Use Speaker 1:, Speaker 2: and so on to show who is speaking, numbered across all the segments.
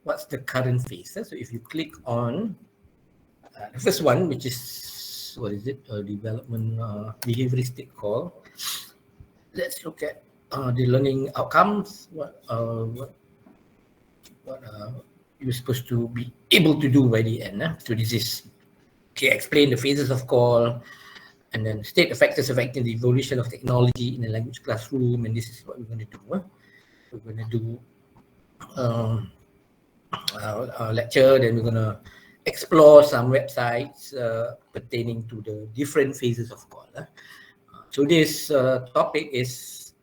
Speaker 1: what's the current phase. So if you click on the first one, which is, what is it? Development behavioristic call. Let's look at the learning outcomes. What you're supposed to be able to do by the end. So this is, okay, explain the phases of call, and then state the factors affecting the evolution of technology in the language classroom. And this is what we're going to do. We're going to do our lecture, then we're going to explore some websites pertaining to the different phases of call. So this topic is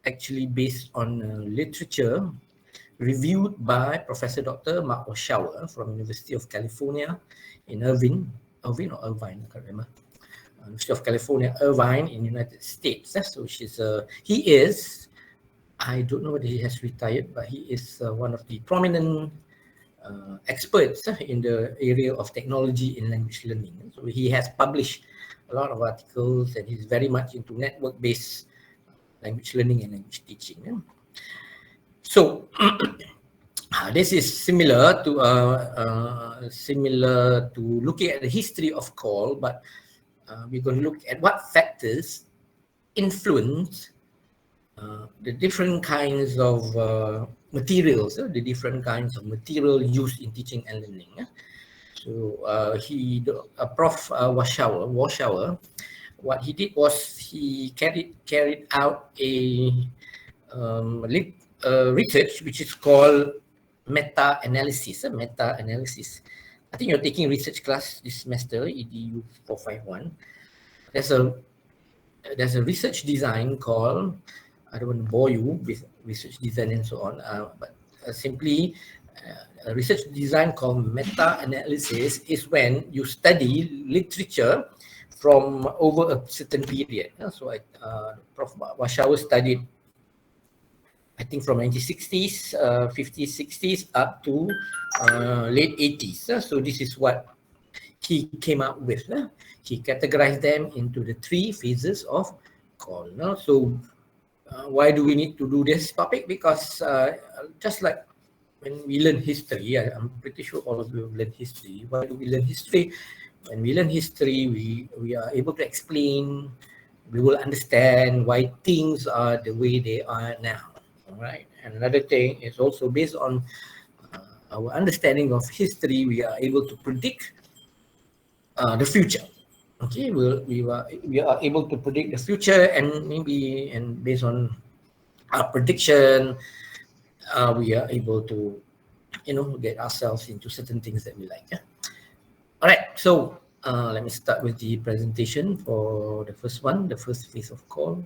Speaker 1: actually based on literature reviewed by Professor Dr. Mark Warshauer from University of California in Irvine, or Irvine, I can't remember. University of California, Irvine in United States. So he is, I don't know whether he has retired, but he is one of the prominent experts in the area of technology in language learning. So he has published a lot of articles, and he's very much into network-based language learning and language teaching. So this is similar to looking at the history of call, but we're going to look at what factors influence the different kinds of materials, the different kinds of material used in teaching and learning. So Prof. Warshauer, what he did was he carried out a research which is called meta-analysis. I think you're taking research class this semester, EDU 451. There's a research design called, I don't want to bore you with research design and so on, but simply a research design called meta-analysis is when you study literature from over a certain period. So Prof. Warshauer studied, I think, from 1960s, 50s, 60s up to late 80s. So this is what he came up with. He categorized them into the 3 phases of call. So why do we need to do this topic? Because just like when we learn history, I'm pretty sure all of you have learned history. Why do we learn history? When we learn history, we are able to explain, we will understand why things are the way they are now. All right. And another thing is also based on our understanding of history, we are able to predict the future. Okay, we are able to predict the future, and based on our prediction, we are able to, get ourselves into certain things that we like. All right, so let me start with the presentation for the first one, the first phase of call.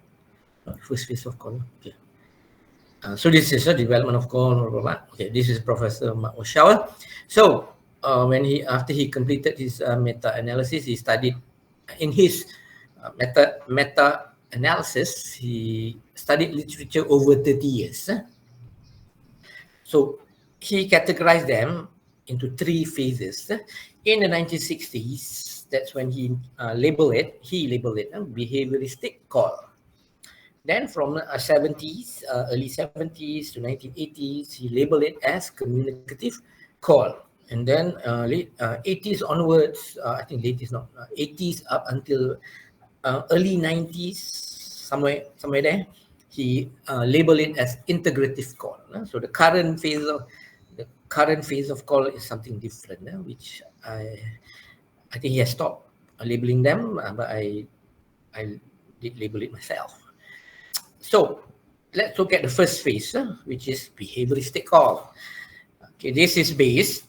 Speaker 1: Okay. So this is a development of call. Okay, this is Professor Mark Warshauer. So after he completed his meta-analysis, he studied in his meta-analysis. He studied literature over 30 years. So he categorized them into 3 phases. In the 1960s, that's when he labeled it behavioristic call. Then from 70s, early 70s to 1980s, he labeled it as communicative call. And then late 80s onwards, I think late is not, 80s up until early 90s, somewhere there, he labeled it as integrative call. So the current phase of call is something different, which I think he has stopped labeling them, but I did label it myself. So let's look at the first phase, which is behavioristic call. Okay, this is based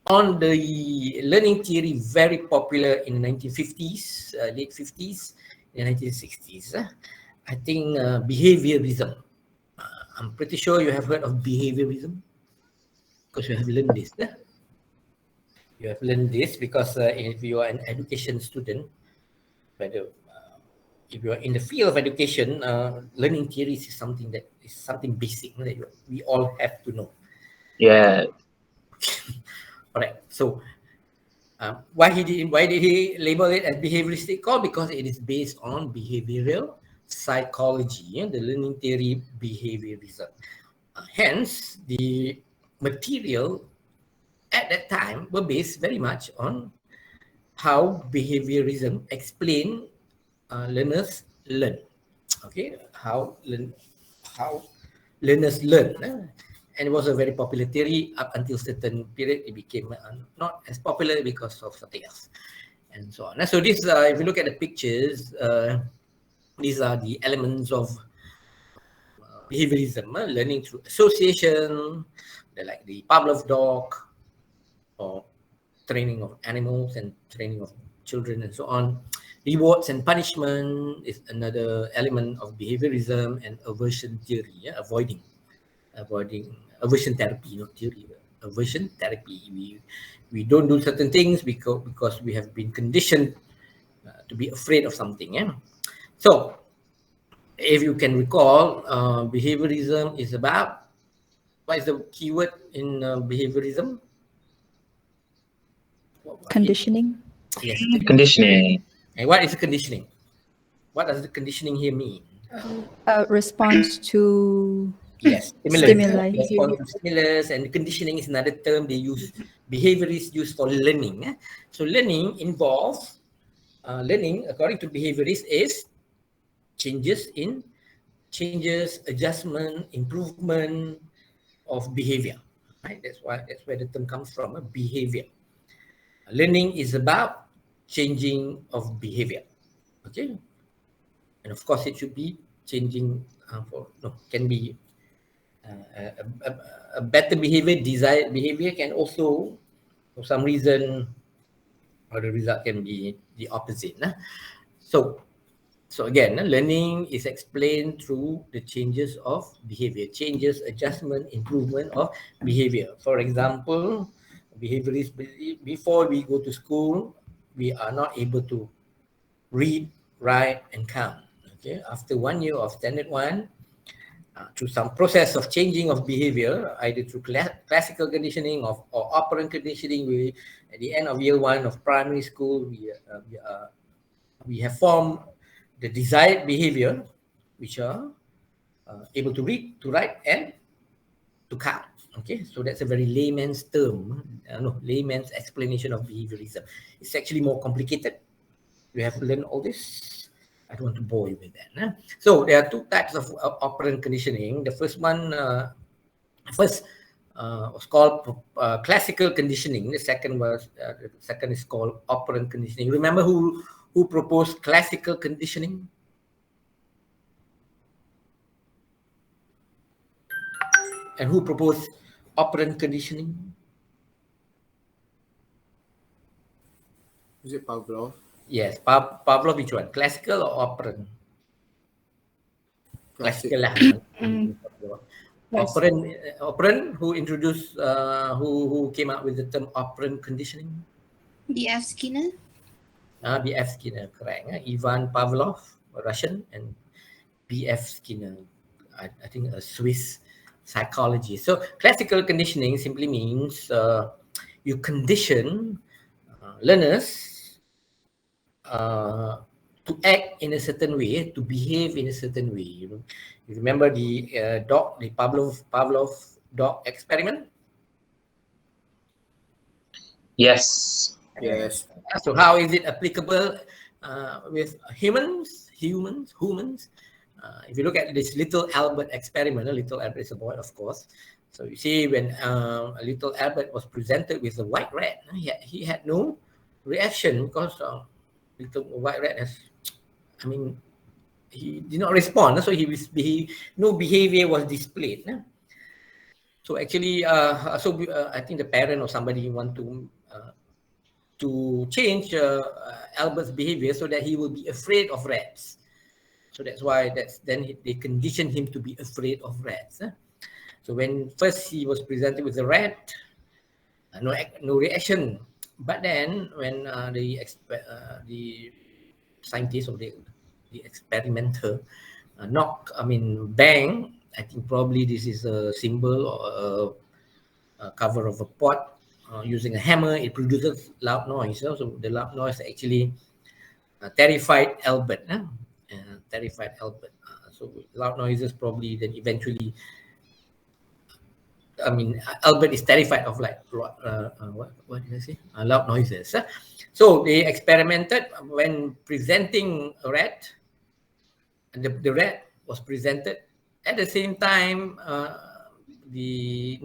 Speaker 1: on the learning theory very popular in the 1950s, late 50s, and 1960s. I think behaviorism. I'm pretty sure you have heard of behaviorism because you have learned this. You have learned this because if you are an education student, whether if you are in the field of education, learning theories is something basic that we all have to know.
Speaker 2: Yeah.
Speaker 1: All right. So why did he label it as behavioristic call? Because it is based on behavioral psychology, the learning theory behaviorism. Hence, the material at that time were based very much on how behaviorism explain learners learn. Okay, how learners learn. And it was a very popular theory up until certain period. It became not as popular because of something else, and so on. So this, if you look at the pictures, these are the elements of behaviorism, learning through association, like the Pavlov dog, or training of animals and training of children and so on. Rewards and punishment is another element of behaviorism, and aversion theory, avoiding aversion therapy, not theory, aversion therapy. We don't do certain things because we have been conditioned to be afraid of something. Yeah. So if you can recall, behaviorism is about, what is the keyword in behaviorism?
Speaker 2: Conditioning.
Speaker 1: Yes.
Speaker 3: Conditioning.
Speaker 1: And what is conditioning? What does the conditioning here mean?
Speaker 2: Response to
Speaker 1: Yes,
Speaker 2: stimuli.
Speaker 1: Response to stimulus, and conditioning is another term they use. Behavior is used for learning. So learning involves, learning according to behaviorists is changes, adjustment, improvement of behavior. Right? That's where the term comes from. Behavior. Learning is about changing of behavior. Okay, and of course it should be changing can be a better behavior, desired behavior can also, for some reason, or the result can be the opposite. So again, learning is explained through the changes of behavior, changes, adjustment, improvement of behavior. For example, behaviorists believe before we go to school, we are not able to read, write, and count. Okay, after 1 year of standard 1, through some process of changing of behavior, either through classical conditioning or operant conditioning, at the end of year 1 of primary school, we have formed the desired behavior, which are able to read, to write, and to count. Okay, so that's a very layman's term, layman's explanation of behaviorism. It's actually more complicated. You have to learn all this. I don't want to bore you with that. So there are two types of operant conditioning. The first one, was called classical conditioning. The second is called operant conditioning. Remember who proposed classical conditioning? And who proposed operant conditioning?
Speaker 4: Is it Pavlov?
Speaker 1: Yes, Pavlov, which one? Classical or operant? Classical lah. Operant, who introduced, who came up with the term operant conditioning?
Speaker 5: B.F. Skinner.
Speaker 1: B.F. Skinner, correct. Ivan Pavlov, a Russian, and B.F. Skinner, I think a Swiss psychologist. So classical conditioning simply means you condition learners to act in a certain way, to behave in a certain way. You remember the Pavlov dog experiment?
Speaker 3: Yes.
Speaker 4: Yes.
Speaker 1: So how is it applicable with humans? If you look at this little Albert experiment, little Albert is a boy, of course. So you see, when little Albert was presented with a white rat, he had no reaction because little white rat he did not respond. So no behavior was displayed. So actually, I think the parent or somebody want to change Albert's behavior so that he will be afraid of rats. So that's why they conditioned him to be afraid of rats. So when first he was presented with the rat, no reaction. But then when the scientist or the experimenter bang, I think probably this is a symbol or a cover of a pot. Using a hammer, it produces loud noise. So the loud noise actually terrified Albert. So loud noises probably then eventually Albert is terrified of like what did I say? Loud noises. So they experimented when presenting a rat, and the rat was presented at the same time. The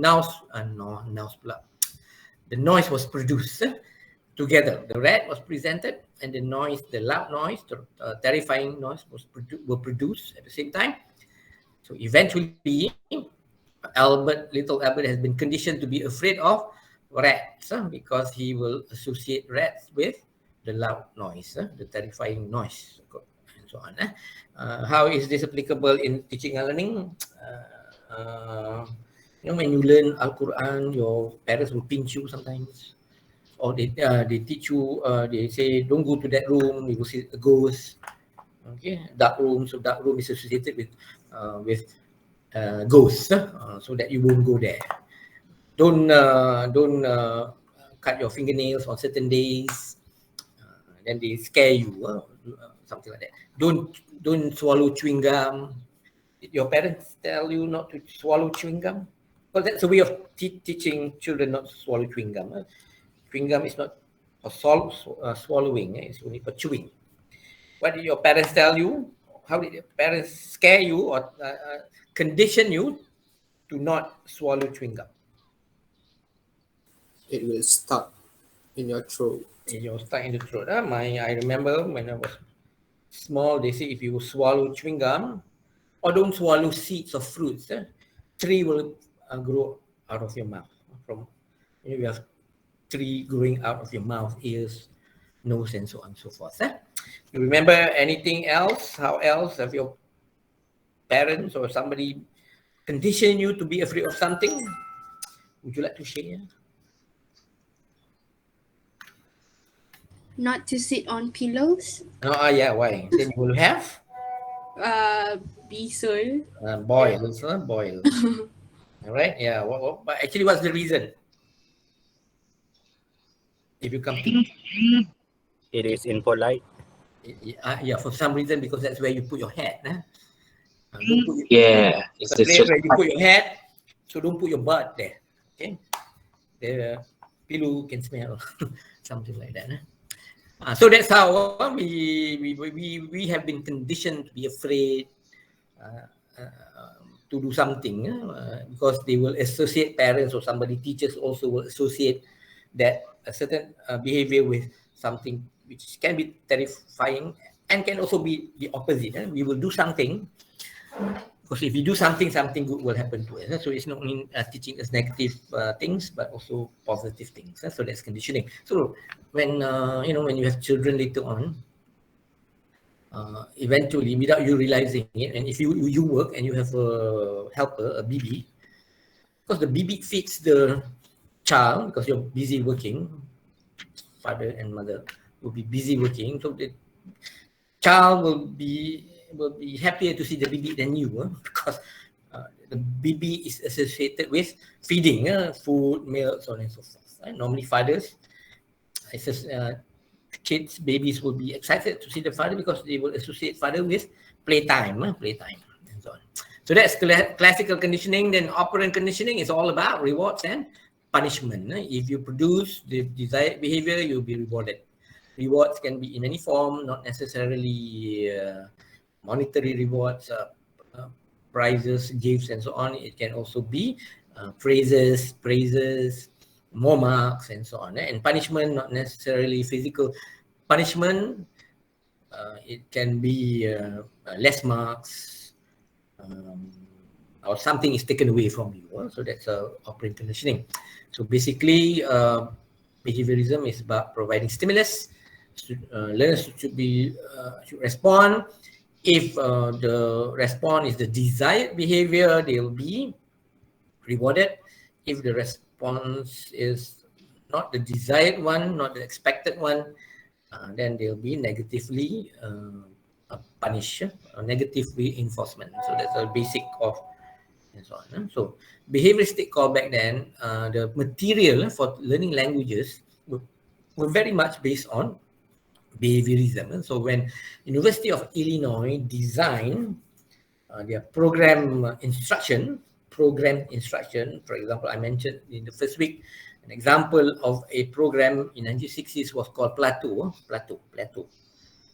Speaker 1: noise was produced together. The rat was presented, and the loud noise, the terrifying noise were produced at the same time. So eventually, little Albert has been conditioned to be afraid of rats because he will associate rats with the loud noise, the terrifying noise, and so on. How is this applicable in teaching and learning? When you learn Al-Quran, your parents will pinch you sometimes, or they teach you. They say, "Don't go to that room. You will see a ghost." Okay, dark room. So dark room is associated with ghosts, so that you won't go there. Don't cut your fingernails on certain days. Then they scare you, something like that. Don't swallow chewing gum. Did your parents tell you not to swallow chewing gum? Well, that's a way of teaching children not to swallow chewing gum. Chewing gum is not for swallowing, it's only for chewing. What did your parents tell you? How did your parents scare you or condition you to not swallow chewing gum?
Speaker 4: It will stuck in your throat.
Speaker 1: You're stuck in the throat. I remember when I was small, they say if you swallow chewing gum or don't swallow seeds of fruits, tree will grow out of your mouth. You have tree growing out of your mouth, ears, nose, and so on and so forth. You remember anything else? How else have your parents or somebody conditioned you to be afraid of something? Would you like to share?
Speaker 5: Not to sit on pillows.
Speaker 1: Yeah, why? Then you will have
Speaker 5: Bisul.
Speaker 1: boils. All right, yeah. But actually, what's the reason? If you come to
Speaker 6: It is impolite.
Speaker 1: yeah, for some reason, because that's where you put your head. Don't put
Speaker 3: Yeah, it's
Speaker 1: the place
Speaker 3: just
Speaker 1: where you put your head, so don't put your butt there. Okay, the pillow can smell, something like that. So that's how we have been conditioned to be afraid to do something because they will associate, parents or somebody, teachers also will associate that a certain behavior with something which can be terrifying and can also be the opposite. We will do something because if you do something good will happen to us. So it's not only teaching us negative things, but also positive things. So that's conditioning. So when when you have children later on, eventually, without you realizing it, and if you work and you have a helper, a BB, because the BB feeds the child because you're busy working, father and mother will be busy working, so the child will be happier to see the BB than you because the BB is associated with feeding, food, milk, so on and so forth. Normally fathers, babies will be excited to see the father because they will associate father with playtime, and so on. So that's classical conditioning. Then operant conditioning is all about rewards and punishment. If you produce the desired behavior, you'll be rewarded. Rewards can be in any form, not necessarily monetary rewards, prizes, gifts, and so on. It can also be praises, more marks, and so on. And punishment, not necessarily physical punishment. It can be less marks, or something is taken away from you. So that's operant conditioning. So basically, behaviorism is about providing stimulus. Learners should respond. If the response is the desired behavior, they'll be rewarded. If the response is not the desired one, not the expected one, then they'll be negatively punished, negative reinforcement. So that's a basic of and so on. So behavioristic callback then, the material for learning languages were very much based on behaviorism. So when University of Illinois designed their program instruction, program instruction. For example, I mentioned in the first week, an example of a program in 1960s was called Plateau.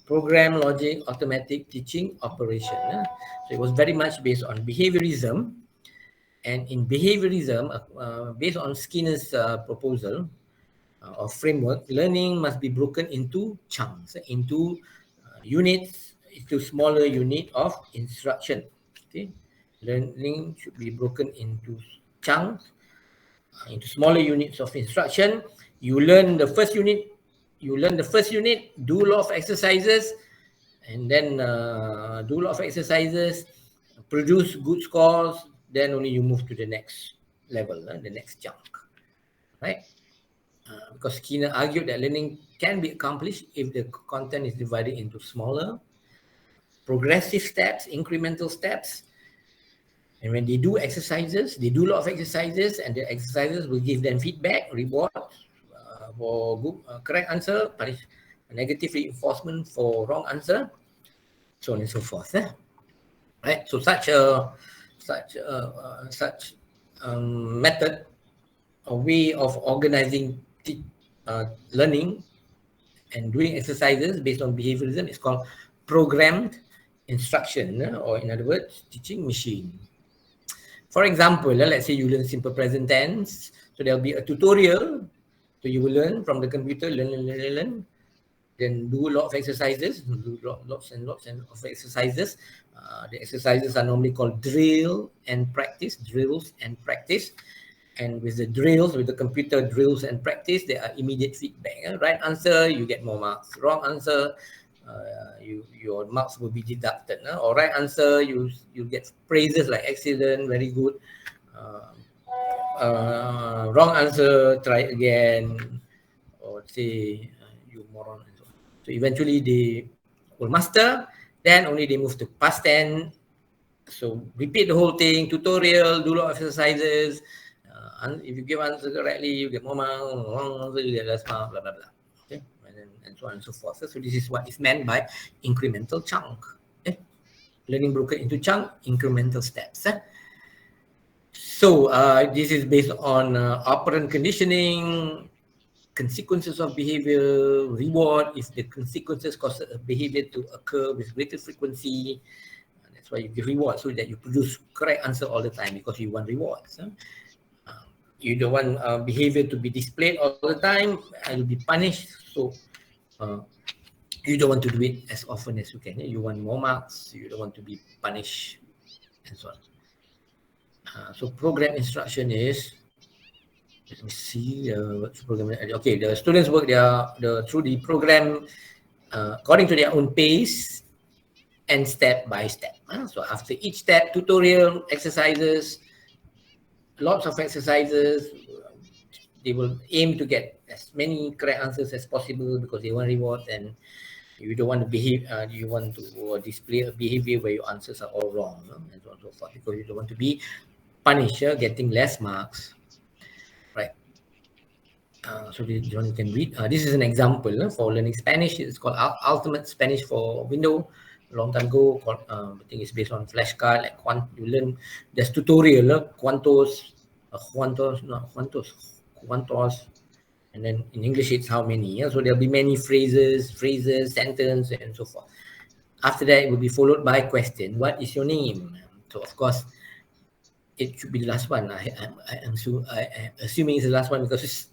Speaker 1: Program Logic Automatic Teaching Operation. So it was very much based on behaviorism. And in behaviorism, based on Skinner's proposal or framework, learning must be broken into chunks, into units, into smaller unit of instruction. Okay, learning should be broken into chunks, into smaller units of instruction. You learn the first unit, do a lot of exercises, and then do a lot of exercises, produce good scores, then only you move to the next level, the next chunk, right? Because Skinner argued that learning can be accomplished if the content is divided into smaller, progressive steps, incremental steps. And when they do exercises, they do a lot of exercises, and the exercises will give them feedback, reward for good, correct answer, punish, negative reinforcement for wrong answer, so on and so forth. Right. So such method, a way of organizing learning and doing exercises based on behaviorism is called programmed instruction, or in other words, teaching machine. For example, let's say you learn simple present tense. So there'll be a tutorial. So you will learn from the computer, learn. Then do a lot of exercises, do lots and lots of exercises. The exercises are normally called drills and practice. And with the drills, with the computer drills and practice, there are immediate feedback. Right answer, you get more marks. Wrong answer, your marks will be deducted. Or right answer, you get praises like excellent, very good. Wrong answer, try again, or say you moron. So eventually they will master, then only they move to past tense. So repeat the whole thing, tutorial, do a lot of exercises. If you give answer correctly, you get more marks. Wrong answer, you get less marks, blah, blah, blah. Okay, and so on and so forth. So this is what is meant by incremental chunk. Okay? Learning broken into chunk, incremental steps. So this is based on operant conditioning, consequences of behavior, reward if the consequences cause a behavior to occur with greater frequency. That's why you give reward, so that you produce correct answer all the time, because you want rewards. You don't want behavior to be displayed all the time and you'll be punished. So you don't want to do it as often as you can. You want more marks, you don't want to be punished, and so on. So program instruction is, let me see what's program. Okay, the students work through the program according to their own pace and step by step. So after each step, tutorial, exercises, lots of exercises, they will aim to get as many correct answers as possible because they want rewards, and you don't want to behave, you want to display a behavior where your answers are all wrong, and so on and so forth, because you don't want to be punished, getting less marks. Right. So this one you can read. This is an example for learning Spanish. It's called Ultimate Spanish for Windows. A long time ago, I think it's based on flashcard. Like you learn, there's tutorial, cuantos, and then in English it's how many. So there'll be many phrases, sentence, and so forth. After that, it will be followed by question. What is your name? So of course, it should be the last one. I'm assuming it's the last one because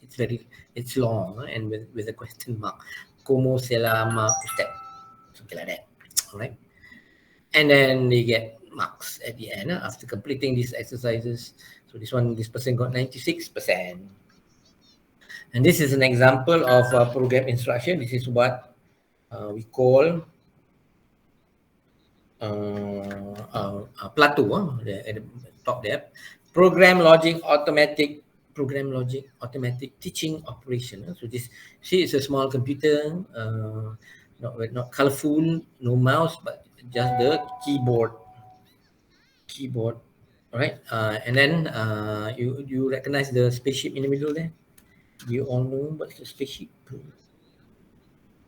Speaker 1: it's long, and with a question mark. Como se llama usted? Something like that. All right. And then they get marks at the end after completing these exercises. So this person got 96%. And this is an example of program instruction. This is what we call Plateau at the top there. Program logic automatic teaching operation. So this, see, it's a small computer, not colorful, no mouse, but just the keyboard. All right. And then you recognize the spaceship in the middle there? Do you all know what's the spaceship?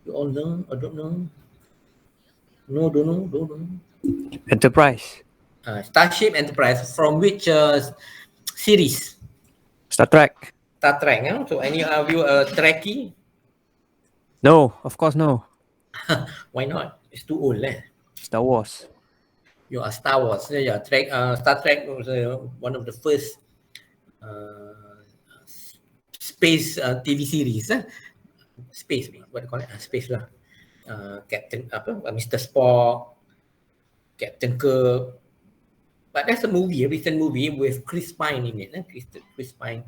Speaker 1: You all know or don't know? No, don't know.
Speaker 6: Enterprise.
Speaker 1: Starship Enterprise from which series?
Speaker 7: Star Trek.
Speaker 1: Star Trek. So any of you a Trekkie?
Speaker 7: No, of course no.
Speaker 1: Why not? It's too old.
Speaker 7: Star Wars.
Speaker 1: You are Star Wars. Yeah, Star Trek was one of the first space TV series. Space, what do you call it? Space lah. Captain Mr. Spock, Captain Kirk. But that's a movie, a recent movie with Chris Pine in it. Chris Pine.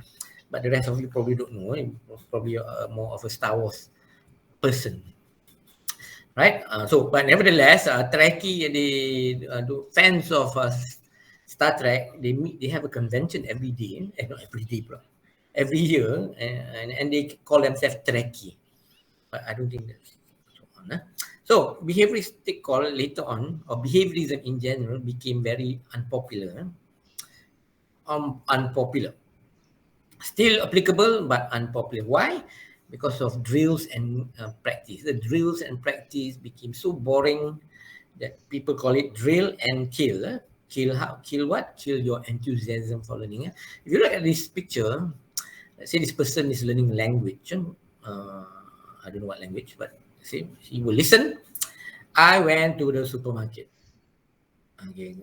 Speaker 1: But the rest of you probably don't know. He was probably more of a Star Wars person. Right? But nevertheless, Trekkie, the fans of Star Trek, they have a convention every day. Not every day, bro. Every year. And they call themselves Trekkie. But I don't think that's so on. So behavioristic call later on, or behaviorism in general, became very unpopular. Still applicable, but unpopular. Why? Because of drills and practice. The drills and practice became so boring that people call it drill and kill. Kill how? Kill what? Kill your enthusiasm for learning. If you look at this picture, let's say this person is learning language. I don't know what language, but see, he will listen. I went to the supermarket. Okay,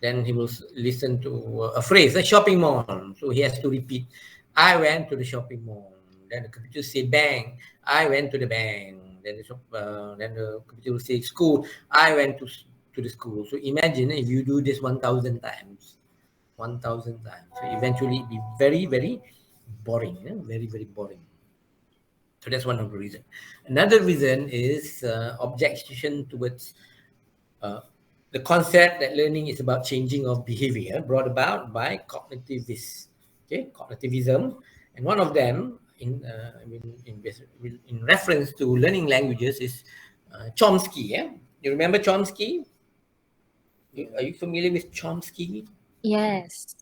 Speaker 1: then he will listen to a phrase, a shopping mall. So he has to repeat, I went to the shopping mall. Then the computer say bank, I went to the bank. Then the computer will say school, I went to the school. So imagine if you do this 1,000 times. 1,000 times. So eventually it will be very, very boring. Very, very boring. So that's one of the reasons. Another reason is objection towards the concept that learning is about changing of behavior brought about by cognitivists. Okay, cognitivism, and one of them in reference to learning languages is Chomsky. Yeah, you remember Chomsky? Are you familiar with Chomsky?
Speaker 5: Yes.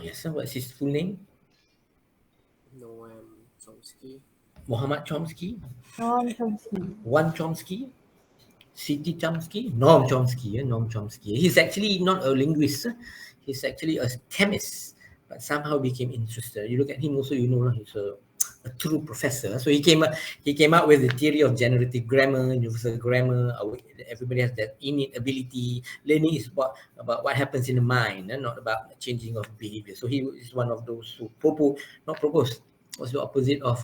Speaker 1: Yes. What's his full name?
Speaker 4: Noam Chomsky.
Speaker 1: Muhammad Chomsky.
Speaker 2: Noam Chomsky.
Speaker 1: One Chomsky. C.T. Chomsky, Noam Chomsky, Noam Chomsky. He's actually not a linguist. He's actually a chemist, but somehow became interested. You look at him also, you know, he's a true professor. So he came out with the theory of generative grammar, universal grammar. Everybody has that innate ability. Learning is about what happens in the mind, and not about changing of behavior. So he is one of those who proposed. What's the opposite of?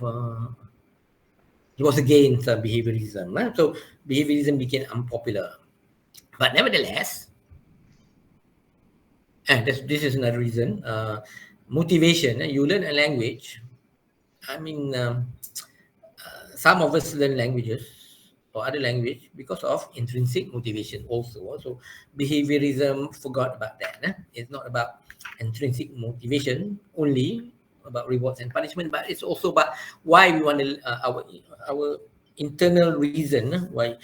Speaker 1: He was against behaviorism. So behaviorism became unpopular. But nevertheless, and this is another reason, motivation. You learn a language. I mean, some of us learn languages or other language because of intrinsic motivation also. So behaviorism forgot about that. It's not about intrinsic motivation only, about rewards and punishment, but it's also about why we want to, our internal reason why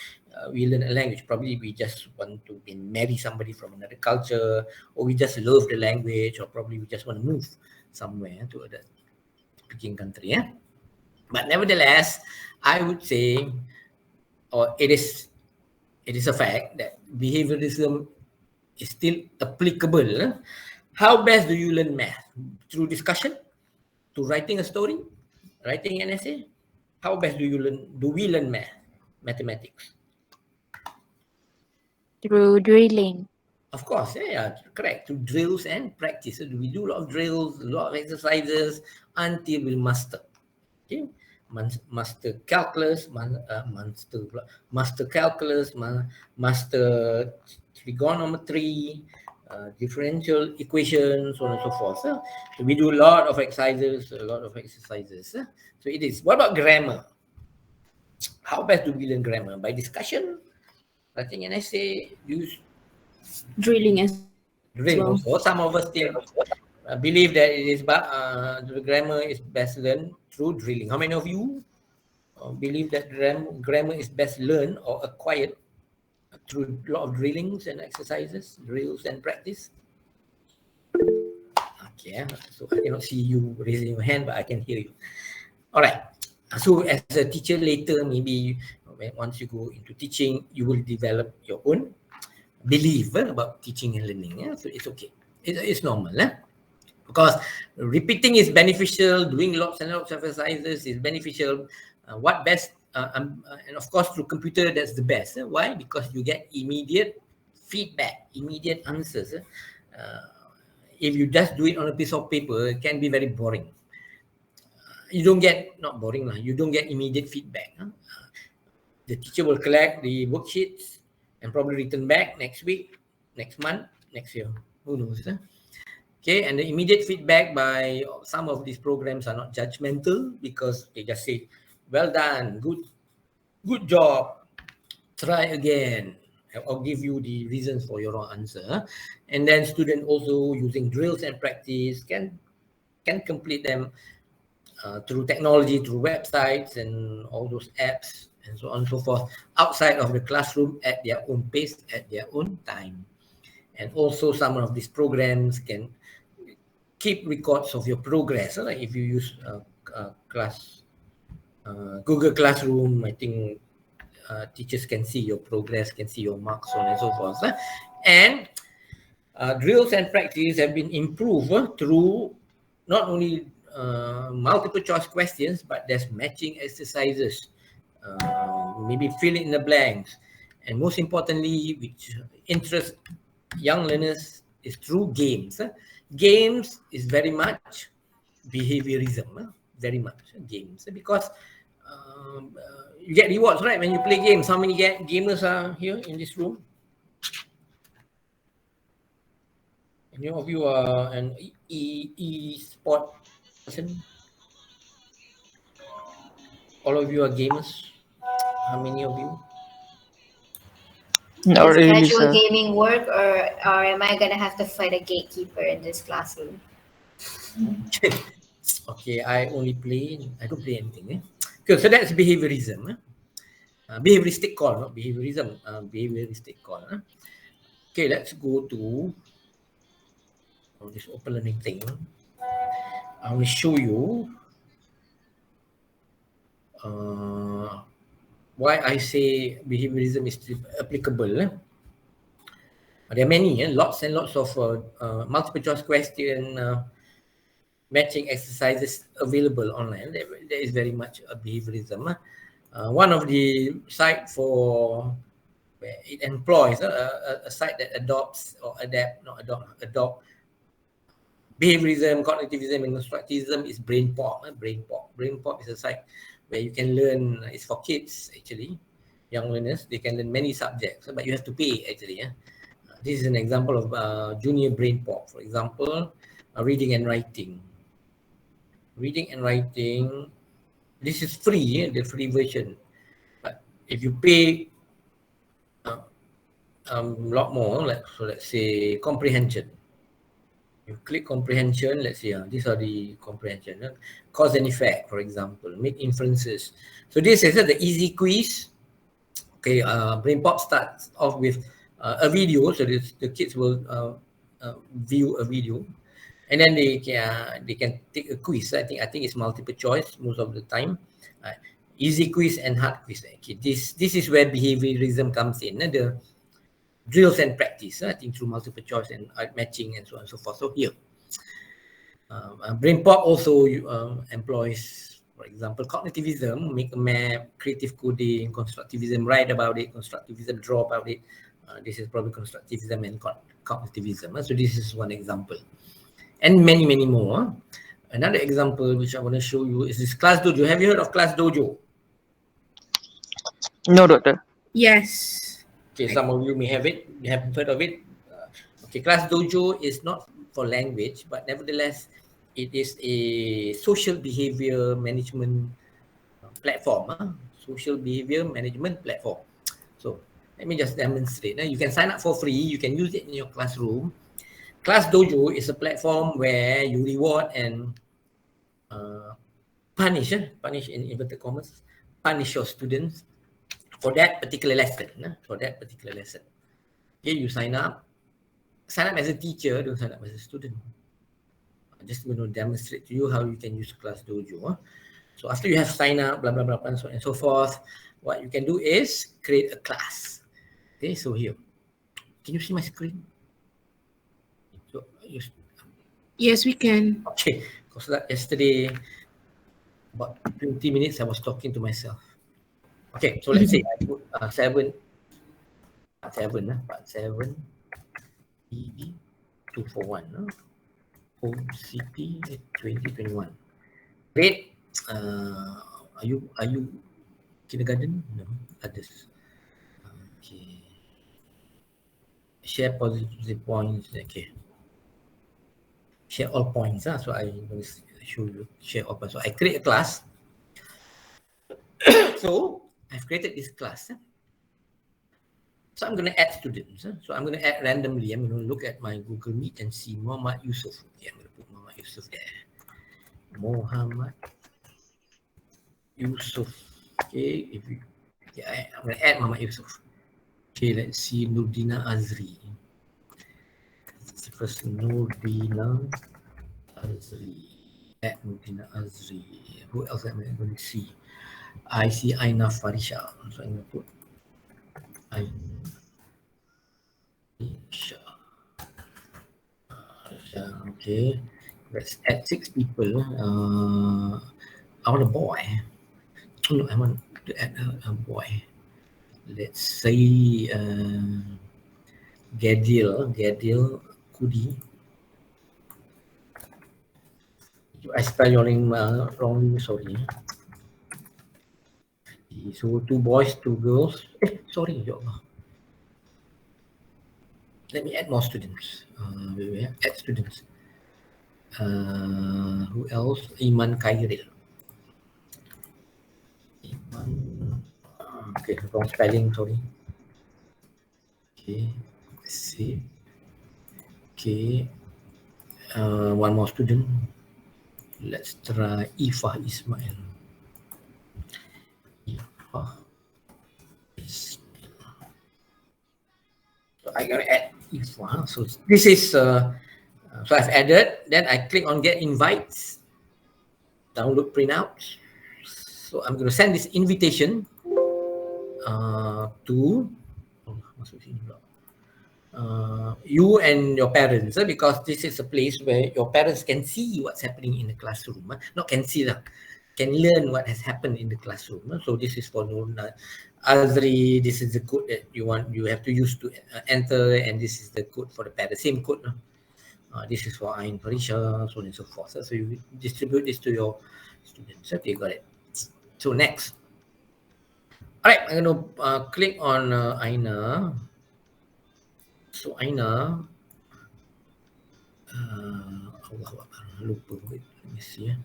Speaker 1: we learn a language. Probably we just want to marry somebody from another culture, or we just love the language, or probably we just want to move somewhere to a speaking country. But nevertheless, I would say, or it is a fact that behaviorism is still applicable. How best do you learn math? Through discussion? To writing a story? Writing an essay? How best do we learn mathematics?
Speaker 5: Through drilling.
Speaker 1: Of course, yeah, correct. Through drills and practice. So we do a lot of drills, a lot of exercises until we master. Okay, master calculus, master trigonometry, differential equations, so on and so forth. So we do a lot of exercises, So it is. What about grammar? How best do we learn grammar? By discussion, writing an essay, use
Speaker 5: Drilling as
Speaker 1: drilling
Speaker 5: well.
Speaker 1: also. Some of us still believe that it is the grammar is best learned through drilling. How many of you believe that grammar is best learned or acquired through a lot of drillings and exercises, drills and practice? Okay, so I cannot see you raising your hand, but I can hear you. All right. So as a teacher later, maybe once you go into teaching, you will develop your own belief about teaching and learning. So it's okay. It's normal. Because repeating is beneficial, doing lots and lots of exercises is beneficial. What best, and of course through computer, that's the best. Why? Because you get immediate feedback, immediate answers. If you just do it on a piece of paper, it can be very boring. You don't get, not boring, you don't get immediate feedback. The teacher will collect the worksheets and probably return back next week, next month, next year. Who knows? Okay, and the immediate feedback by some of these programs are not judgmental because they just say, well done, good job, try again, or give you the reasons for your answer. And then student also using drills and practice can complete them through technology, through websites and all those apps and so on and so forth, outside of the classroom at their own pace, at their own time. And also some of these programs can keep records of your progress. Like if you use Google Classroom, I think teachers can see your progress, can see your marks, so on and so forth. And drills and practice have been improved through not only multiple choice questions, but there's matching exercises, maybe fill in the blanks. And most importantly, which interests young learners is through games. Games is very much behaviorism, very much games, because you get rewards, right, when you play games. How many gamers are here in this room? Any of you are an e-sport person? All of you are gamers? How many of you?
Speaker 8: Not
Speaker 9: Does
Speaker 8: really,
Speaker 9: casual
Speaker 8: sir.
Speaker 9: gaming work, or am I gonna have to fight a gatekeeper in this classroom?
Speaker 1: Okay, I don't play anything. Good, so that's behaviorism. Behavioristic call, not behaviorism, behavioristic call. Okay, let's go to this open learning thing. I will show you why I say behaviorism is applicable. There are many, lots and lots of multiple choice question matching exercises available online. There is very much a behaviorism. One of the site for where it employs a site that adopts or adopt behaviorism, cognitivism, and constructivism is BrainPop. BrainPop is a site where you can learn. It's for kids actually, young learners. They can learn many subjects, but you have to pay actually. This is an example of junior BrainPop. For example, reading and writing. Reading and writing. This is free, the free version. But if you pay a lot more, so let's say comprehension. You click comprehension, let's see, these are the comprehension. Cause and effect, for example, make inferences. So this is the easy quiz. Okay, BrainPop starts off with a video, so the kids will view a video, and then they can take a quiz. I think it's multiple choice most of the time. Easy quiz and hard quiz. Okay, this is where behaviorism comes in. The drills and practice, I think, through multiple choice and matching and so on and so forth. So here, BrainPop also employs, for example, cognitivism, make a map, creative coding, constructivism, write about it, constructivism, draw about it. This is probably constructivism and cognitivism. So this is one example. And many, many more. Another example which I want to show you is this Class Dojo. Have you heard of Class Dojo?
Speaker 8: No, doctor.
Speaker 5: Yes.
Speaker 1: Okay, some of you may have heard of it. Okay, Class Dojo is not for language, but nevertheless, it is a social behavior management platform. Social behavior management platform. So let me just demonstrate. You can sign up for free. You can use it in your classroom. Class Dojo is a platform where you reward and punish in inverted commas, punish your students for that particular lesson. Okay, you sign up as a teacher, don't sign up as a student. I'm just going to demonstrate to you how you can use Class Dojo. So after you have signed up, blah, blah, blah, and so on and so forth, what you can do is create a class. Okay, so here, Can you see my screen?
Speaker 8: Yes, we can.
Speaker 1: Okay, because yesterday, about 20 minutes, I was talking to myself. Okay, so let's say I put 7, part 7, ED 241, OCP 2021. Grade, are you kindergarten? No, others. Okay. Share positive points. Okay. Share all points. So I'm going to show you share all points. So I create a class. So I've created this class. So I'm going to add students. So I'm going to add randomly. I'm going to look at my Google Meet and see Muhammad Yusuf. Okay, I'm going to put Muhammad Yusuf there. Muhammad Yusuf. Okay, I'm going to add Muhammad Yusuf. Okay, let's see Nurdina Azri. That's the first Nurdina Azri. Add Nurdina Azri. Who else am I going to see? I see Aina Farisha. So I'm going to put Aina Farisha. Okay, let's add 6 people. I want a boy. No, I want to add a boy. Let's say Gadil Kudi. I spell your name wrong, sorry. So 2 boys, 2 girls. Sorry, ya Allah. Let me add more students. Add students. Who else? Iman Khairil. Okay, wrong spelling, sorry. Okay, let's see. Okay, one more student. Let's try Ifah Ismail. Ifah Ismail. So I'm gonna add Ifah. So this is so I've added. Then I click on get invites. Download printouts. So I'm gonna send this invitation to you and your parents, because this is a place where your parents can see what's happening in the classroom. Not can see, can learn what has happened in the classroom. So this is for Nurna Azri. This is the code that you have to use to enter, and this is the code for the parents. Same code. This is for Ain Farisha, so on and so forth. So you distribute this to your students. Okay, got it. So next. All right, I'm going to click on Aina. So Aina, Allah Akbar, lupa. Wait, let me see.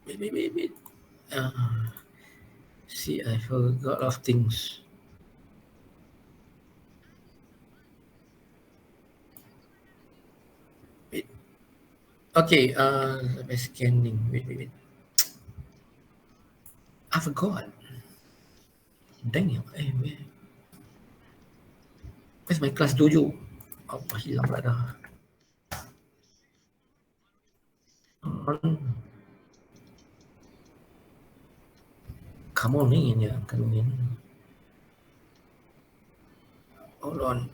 Speaker 1: Wait. See, I forgot a lot of things. Wait. Okay, by scanning. Wait. I forgot. Dang it. Where's my class dojo? Oh, hilang pula dah. Come on ni, Hold on.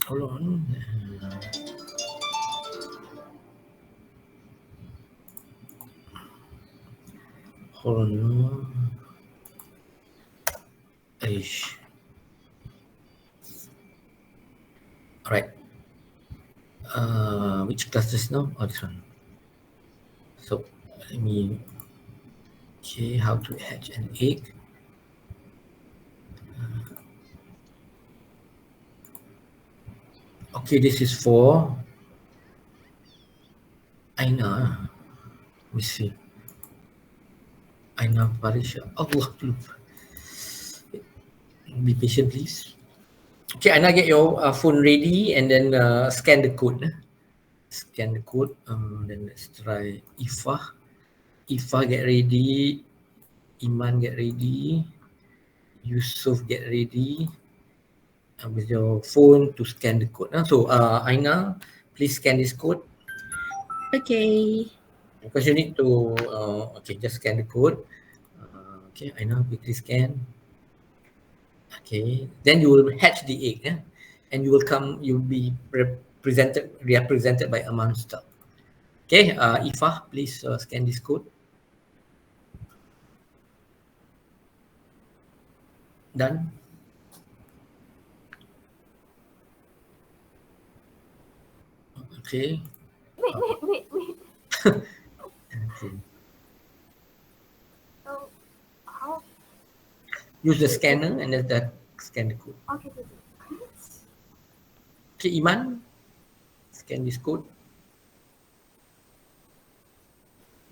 Speaker 1: Hold on. Hold on. Aish. Alright. Which class just now? Oh, this one. So let me. Okay, how to hatch an egg. Okay, this is for Aina. Let me see. Aina Farisha. Allah, be patient, please. Okay, Aina, get your phone ready and then scan the code. Scan the code. Then let's try Ifah. Ifah, get ready. Iman, get ready. Yusuf, get ready. With your phone to scan the code. So Aina, please scan this code.
Speaker 8: Okay.
Speaker 1: because you need to, okay, just scan the code. Okay, I now quickly scan. Okay, then you will hatch the egg, and you'll be represented by a monster. Okay, Ifa, please scan this code. Done. Okay.
Speaker 9: Wait.
Speaker 1: Okay.
Speaker 9: So, how?
Speaker 1: Use the scanner and then scan the code.
Speaker 9: Okay.
Speaker 1: Okay, Iman, scan this code.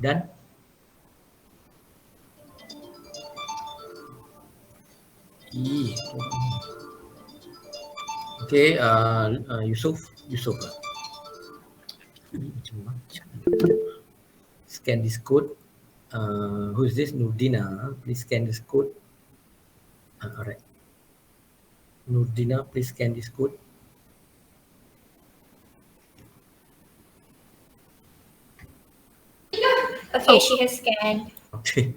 Speaker 1: Done. Okay, Yusuf. Scan this code. Who is this? Nurdina. Please scan this code. Alright. Nurdina, please scan this code.
Speaker 9: Okay, she has scanned.
Speaker 1: Okay.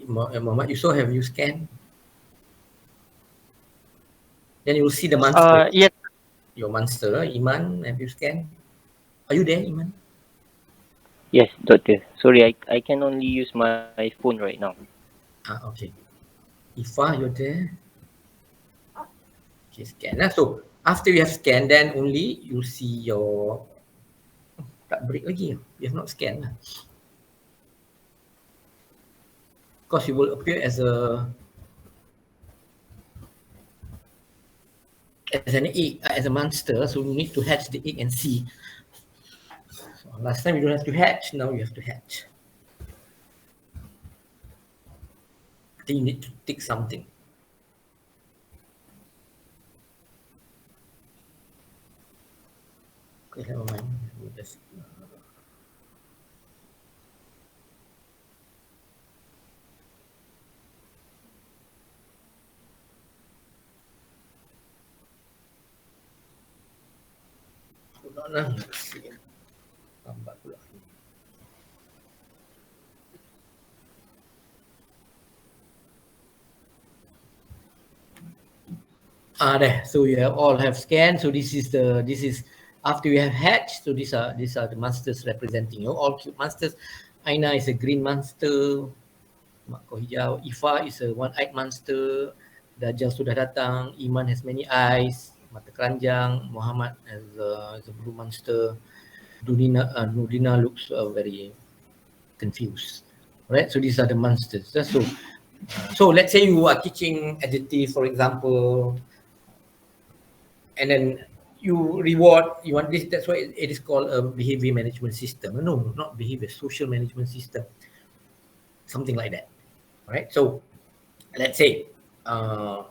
Speaker 1: Muhammad Yusuf, have you scanned? Then you will see the monster.
Speaker 10: Yes.
Speaker 1: Your monster. Iman, have you scanned? Are you there, Iman?
Speaker 10: Yes, doctor. Sorry, I can only use my phone right now.
Speaker 1: Okay. Ifa, you're there? Okay, scan. So, after you have scanned, then only you see your... Tak break lagi. You have not scanned. Because you will appear as an egg, as a monster. So, you need to hatch the egg and see. So, last time you don't have to hatch. Now you have to hatch. I think you need to tick something. Okay, never mind. We'll just, hold on lah. Let's see. Lambat pula. There. So you all have scanned. So this is after you have hatched. So these are the monsters representing you. All cute monsters. Aina is a green monster. Mak kau hijau. Ifa is a one-eyed monster. Dajjal sudah datang. Iman has many eyes. Mata keranjang. Muhammad is a blue monster. Nurdina looks very confused. Right. So these are the monsters. So let's say you are teaching adjective, for example. And then you reward, you want this, that's why it is called a behavior management system. No, not behavior, social management system. Something like that. All right. So let's say I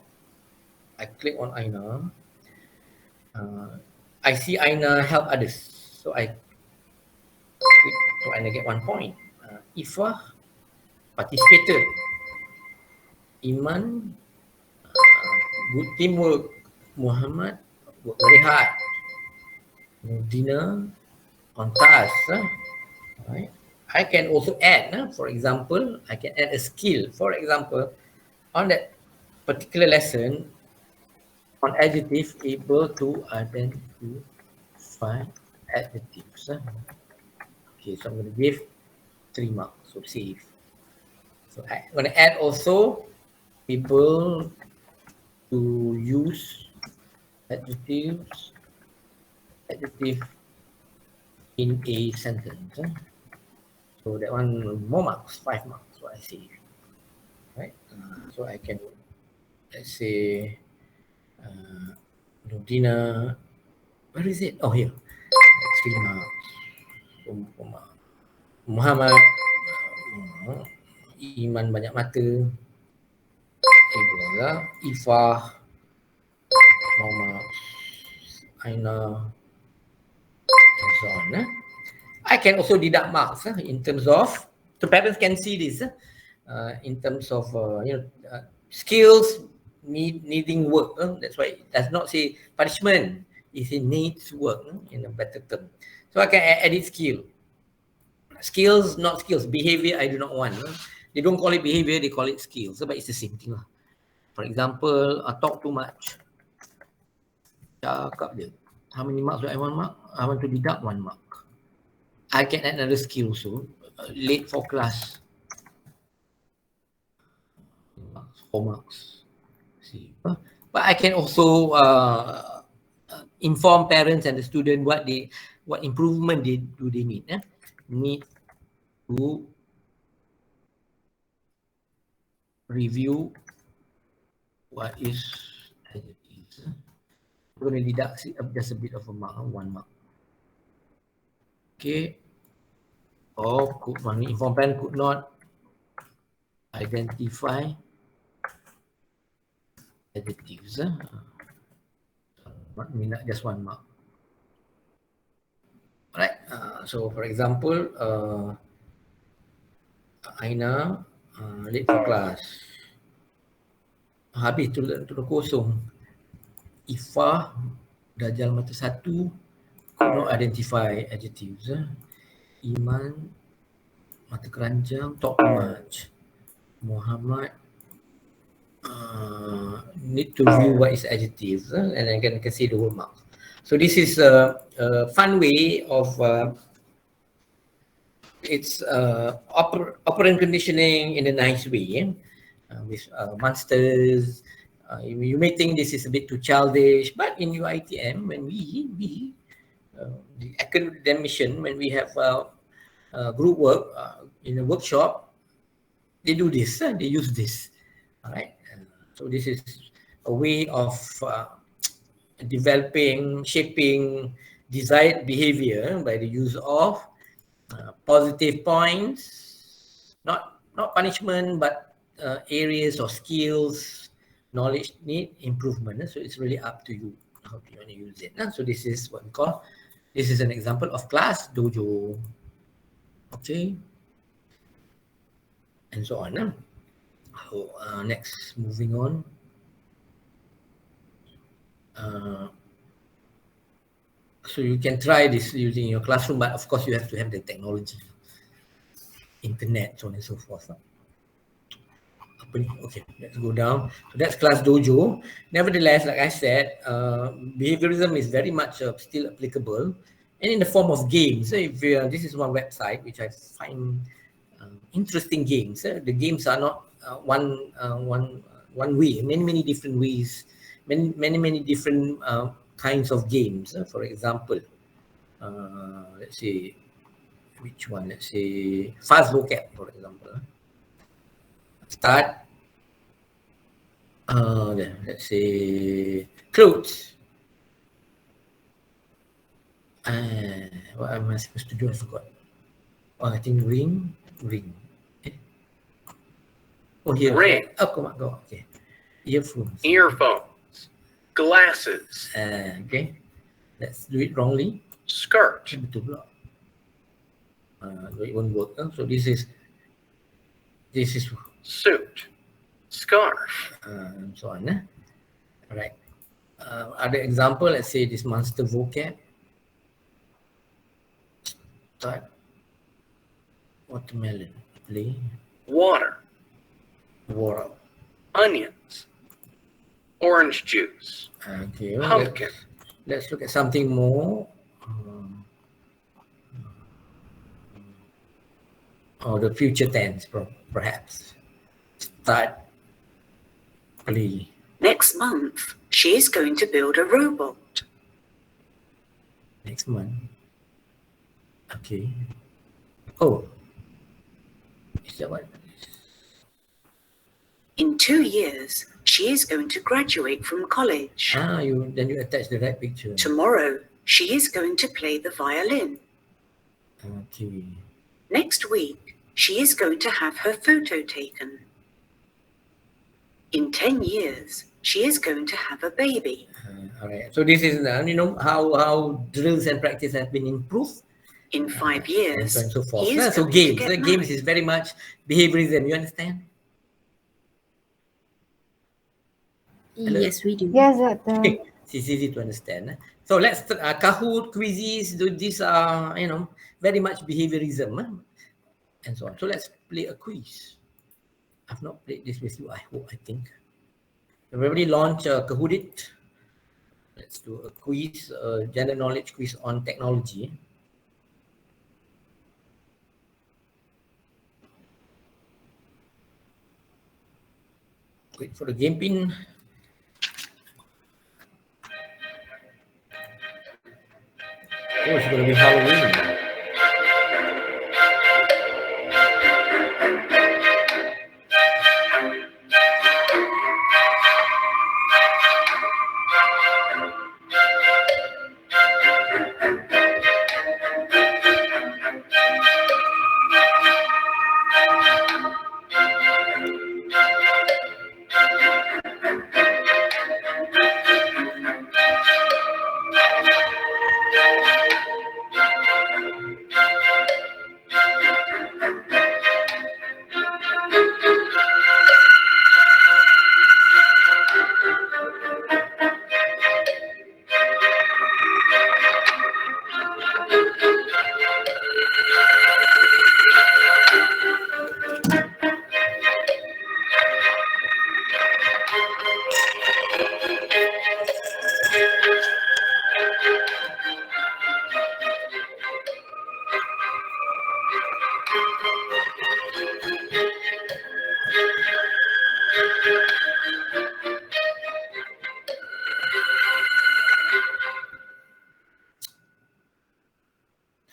Speaker 1: click on Aina. I see Aina help others. So I click to Aina get 1 point. Ifa participated. Iman, good teamwork. Muhammad work very hard. Nurdina on task. Right. I can also add, for example, I can add a skill. For example, on that particular lesson, on adjective, able to identify adjectives. Okay, so I'm going to give 3 marks. So save. So I'm going to add also able to use adjective in a sentence. So that one more marks, 5 marks. So I see, right? So I can, let's say, Nurdina, where is it? Oh, here, 3 marks. Muhammad, Iman banyak mata. Ifa, Muhammad, Aina, and so on. I can also deduct marks in terms of, so parents can see this in terms of skills needing work. That's why it does not say punishment. It needs work in a better term. So I can edit skill. Skills, not skills. Behavior, I do not want. They don't call it behavior, they call it skills. But it's the same thing. For example, talk too much. Cakap je. How many marks do I want mark? I want to deduct 1 mark. I can add another skill also. Late for class. 4 marks. See. But I can also inform parents and the student what improvement do they need. Need to review what is adjectives. We're going to deduct just a bit of a mark, 1 mark. Okay. Or inform parent could not identify adjectives. Not just 1 mark. Alright. So for example, Aina late for class. Habis tu kosong. Ifah Dajjal mata 1 could not identify adjectives. Iman mata keranjang talk too much. Muhammad need to review what is adjectives, and I can see the whole mark. So this is a fun way of it's operant conditioning in a nice way, with monsters. You may think this is a bit too childish, but in UiTM, when we the academician, when we have group work in a workshop, they do this. They use this. All right. So this is a way of developing, shaping desired behavior by the use of positive points, not punishment, but areas or skills, knowledge need improvement. So it's really up to you how you want to use it. So this is what we call, this is an example of class dojo. Okay. And so on. So next, moving on. So you can try this using your classroom, but of course you have to have the technology, internet, so on and so forth. Okay, let's go down. So that's class dojo. Nevertheless, like I said, behaviorism is very much still applicable, and in the form of games. If this is one website which I find interesting games. The games are not one way. Many different ways. Many different kinds of games. For example, let's say which one? Let's say fast vocab, for example. Start. Let's say clothes. What am I supposed to do? I forgot. Oh, I think ring. Oh, here.
Speaker 11: Ring.
Speaker 1: Oh, come on, go. Okay. Earphones.
Speaker 11: Earphones. Glasses.
Speaker 1: Okay. Let's do it wrongly.
Speaker 11: Skirt.
Speaker 1: Betul pula. It won't work. So this is
Speaker 11: Suit. Scarf.
Speaker 1: and so on. All right. Other example, let's say this monster vocab. Start. Watermelon. Play.
Speaker 11: Water.
Speaker 1: Water.
Speaker 11: Onions. Orange juice.
Speaker 1: Okay.
Speaker 11: Pumpkin.
Speaker 1: Let's look at something more. Or the future tense, perhaps. Start. Play.
Speaker 12: Next month, she is going to build a robot.
Speaker 1: Next month. Okay. Oh. Is that what?
Speaker 12: In 2 years, she is going to graduate from college.
Speaker 1: Then you attach the right picture.
Speaker 12: Tomorrow, she is going to play the violin.
Speaker 1: Okay.
Speaker 12: Next week, she is going to have her photo taken. In 10 years, she is going to have a baby.
Speaker 1: All right. So this is how drills and practice have been improved.
Speaker 12: In 5 years,
Speaker 1: and so forth.
Speaker 12: he is
Speaker 1: So
Speaker 12: going
Speaker 1: games.
Speaker 12: to get
Speaker 1: Games
Speaker 12: married.
Speaker 1: is very much behaviorism. You understand?
Speaker 8: Yes, we do.
Speaker 2: Yes, doctor.
Speaker 1: It's easy to understand. So let's Kahoot, quizzes. These are very much behaviorism. and so on. So let's play a quiz. I've not played this with you, I think. Everybody launch Kahoot it. Let's do a quiz, general knowledge quiz on technology. Wait for the game pin. Oh, it's going to be Halloween.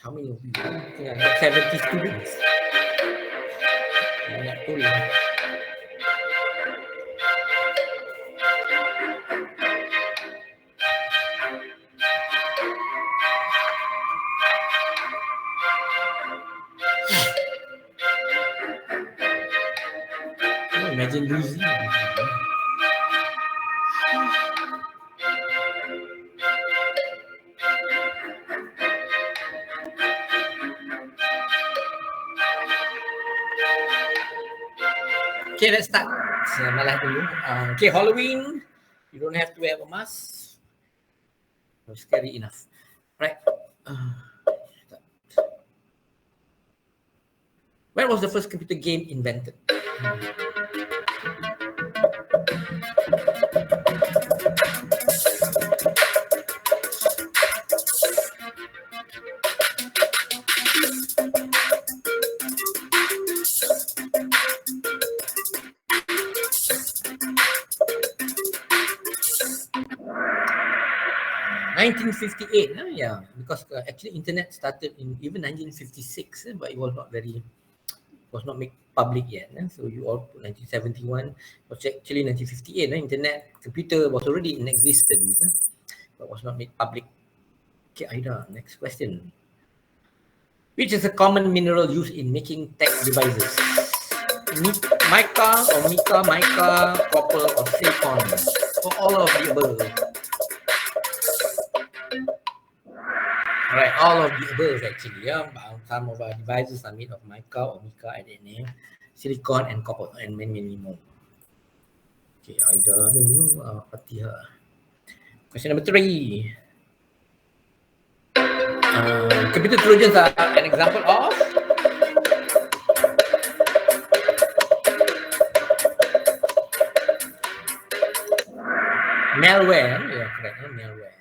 Speaker 1: How many of you? I think I got 70 students. Banyak pun. Oh, imagine losing. Okay, let's start. Malah dulu. Okay, Halloween. You don't have to wear a mask. It's scary enough. Right. When was the first computer game invented? (1958), yeah, because actually internet started in even 1956, but it was not made public yet. So you all put 1971, was actually 1958. Internet computer was already in existence, but was not made public. Okay, Aida, next question. Which is a common mineral used in making tech devices? Mica or mica, copper or silicon? For all of the above. Alright, all of the above actually. Some of our devices are made of mica or mica, silicon and copper, and many more. Okay, Aida, Fatihah. Question number 3. Computer trojans are an example of malware. Yeah, correct. Malware.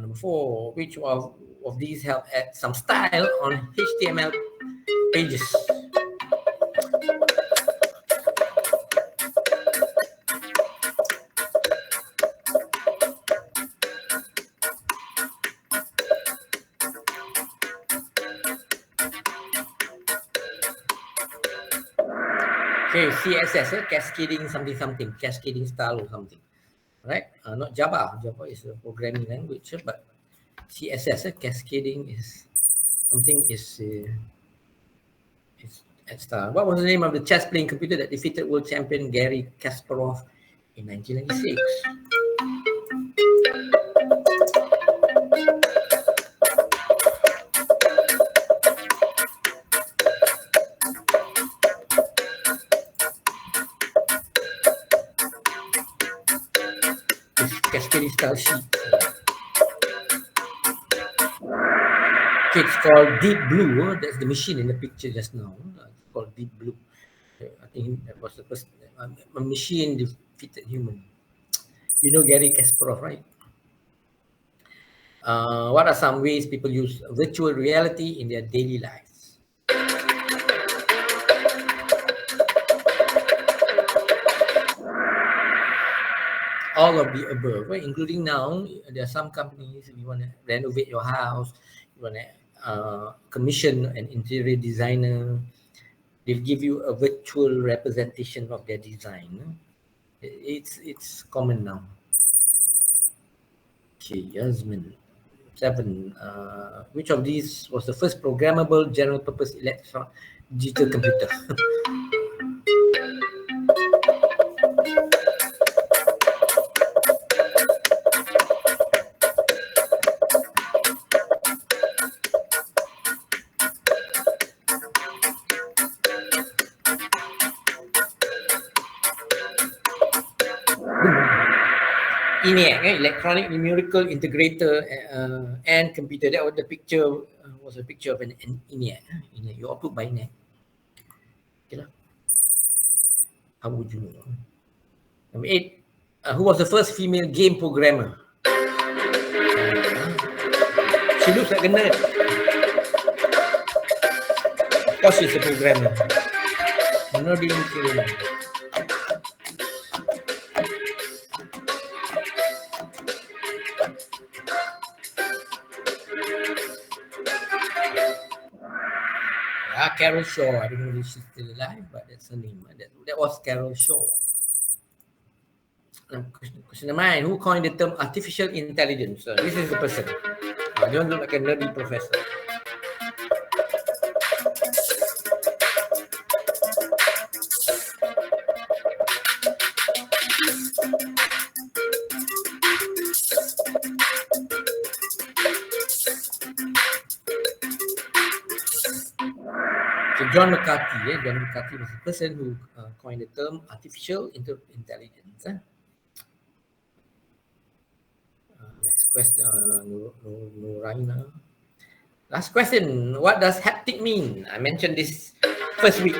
Speaker 1: Number 4. Which of these help add some style on HTML pages? Okay, CSS, cascading something, cascading style or something. Right? Not Java. Java is a programming language, but CSS, cascading is something is style. What was the name of the chess playing computer that defeated world champion Garry Kasparov in 1996? Cascading style sheet. Okay, it's called Deep Blue. That's the machine in the picture just now. It's called Deep Blue. I think that was the first a machine defeated human. You know Gary Kasparov, right? What are some ways people use virtual reality in their daily lives? All of the above, right? Including now, there are some companies, you want to renovate your house, you want to commission an interior designer, they'll give you a virtual representation of their design. It's common now. Okay, Yasmin. 7. Which of these was the first programmable general purpose digital computer? ENIAC, Electronic Numerical Integrator and Computer. That was the picture. Was a picture of an ENIAC. ENIAC. You output by ENIAC. Okay lah. How would you know? Number 8. Who was the first female game programmer? She looks like a nerd. Of course, she's a programmer. Nerding programmer. Carol Shaw. I don't know if she's still alive, but that's her name. That was Carol Shaw. Question number 9. Who coined the term artificial intelligence? This is the person. Don't look like a nerdy professor. So John McCarthy. John McCarthy was the person who coined the term artificial intelligence. Next question, Nuraina. Last question. What does haptic mean? I mentioned this first week.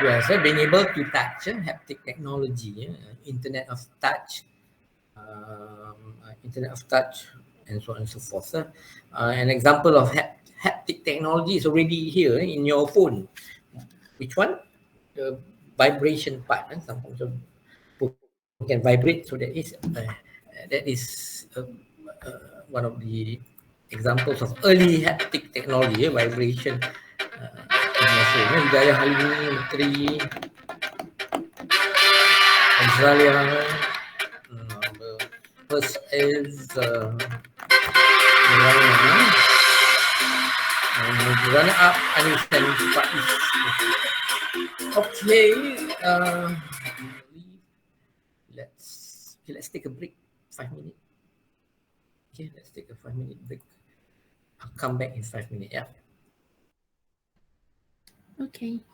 Speaker 1: Yes, being able to touch, haptic technology, Internet of Touch, and so on and so forth. An example of haptic technology is already here in your phone. Which one? The vibration part. Sometimes you can vibrate, so that is one of the examples of early haptic technology, vibration. Hidayah Halimi, Menteri Australia. First is runner-up Anishan Faiz. Okay, let's take a break. 5 minutes. Okay, let's take a 5-minute break. I'll come back in 5 minutes. Yeah.
Speaker 8: Okay.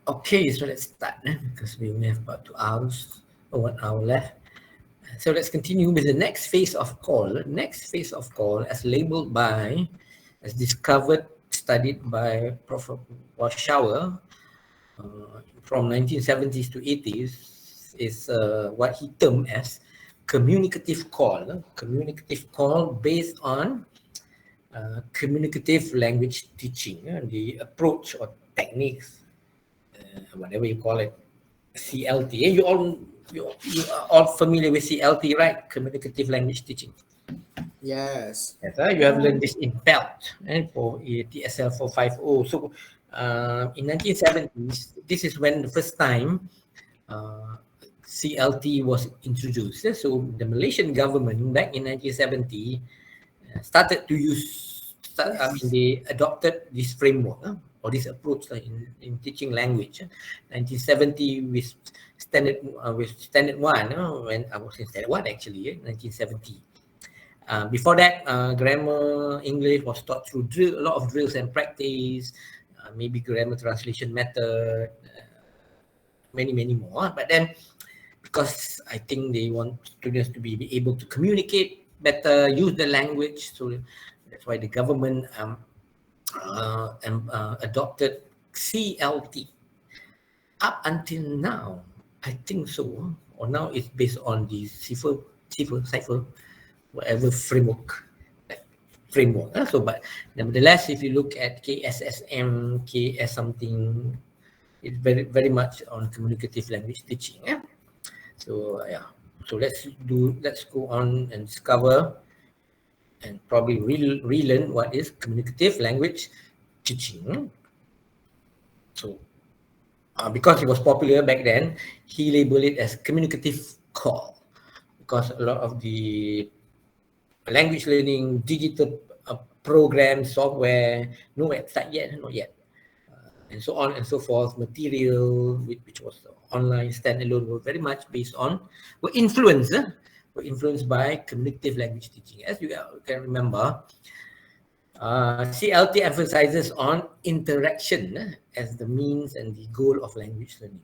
Speaker 1: Okay, so let's start because we only have about 2 hours or 1 hour left. So let's continue with the next phase of call. Next phase of call, as labeled by, as discovered, studied by Prof. Warshauer from 1970s to 80s, is what he termed as communicative call. Communicative call based on communicative language teaching, the approach or techniques, whatever you call it, CLT. You are all familiar with CLT, right? Communicative language teaching.
Speaker 4: Yes.
Speaker 1: Yes, you have learned this in PELT for Tsl641 W3. So in 1970s, this is when the first time CLT was introduced. So the Malaysian government back in 1970 started to they adopted this framework or this approach in teaching language. 1970 with standard 1, when I was in standard 1 actually, 1970. Before that, grammar, English was taught through a lot of drills and practice, maybe grammar translation method, many more. But then, because I think they want students to be able to communicate better, use the language, so that's why the government adopted CLT. Up until now, I think so, or now it's based on the cipher, whatever framework. So, but nevertheless, if you look at KSSM, KS something, it's very much on communicative language teaching. So let's go on and discover and probably relearn what is communicative language teaching. So because it was popular back then, he labeled it as communicative call, because a lot of the language learning, digital programs, software, no website yet, not yet, and so on and so forth, material which was online, standalone, were influenced by communicative language teaching. As you can remember, CLT emphasizes on interaction as the means and the goal of language learning.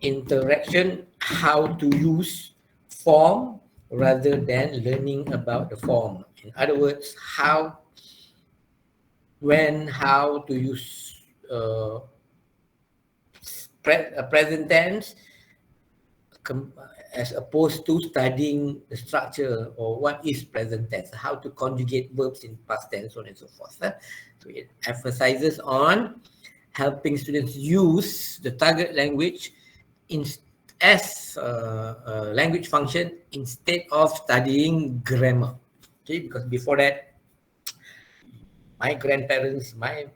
Speaker 1: Interaction, how to use form rather than learning about the form. In other words, how to use present tense as opposed to studying the structure or what is present tense, how to conjugate verbs in past tense, so on and so forth. So it emphasizes on helping students use the target language as a language function instead of studying grammar. Okay, because before that, my grandparents, my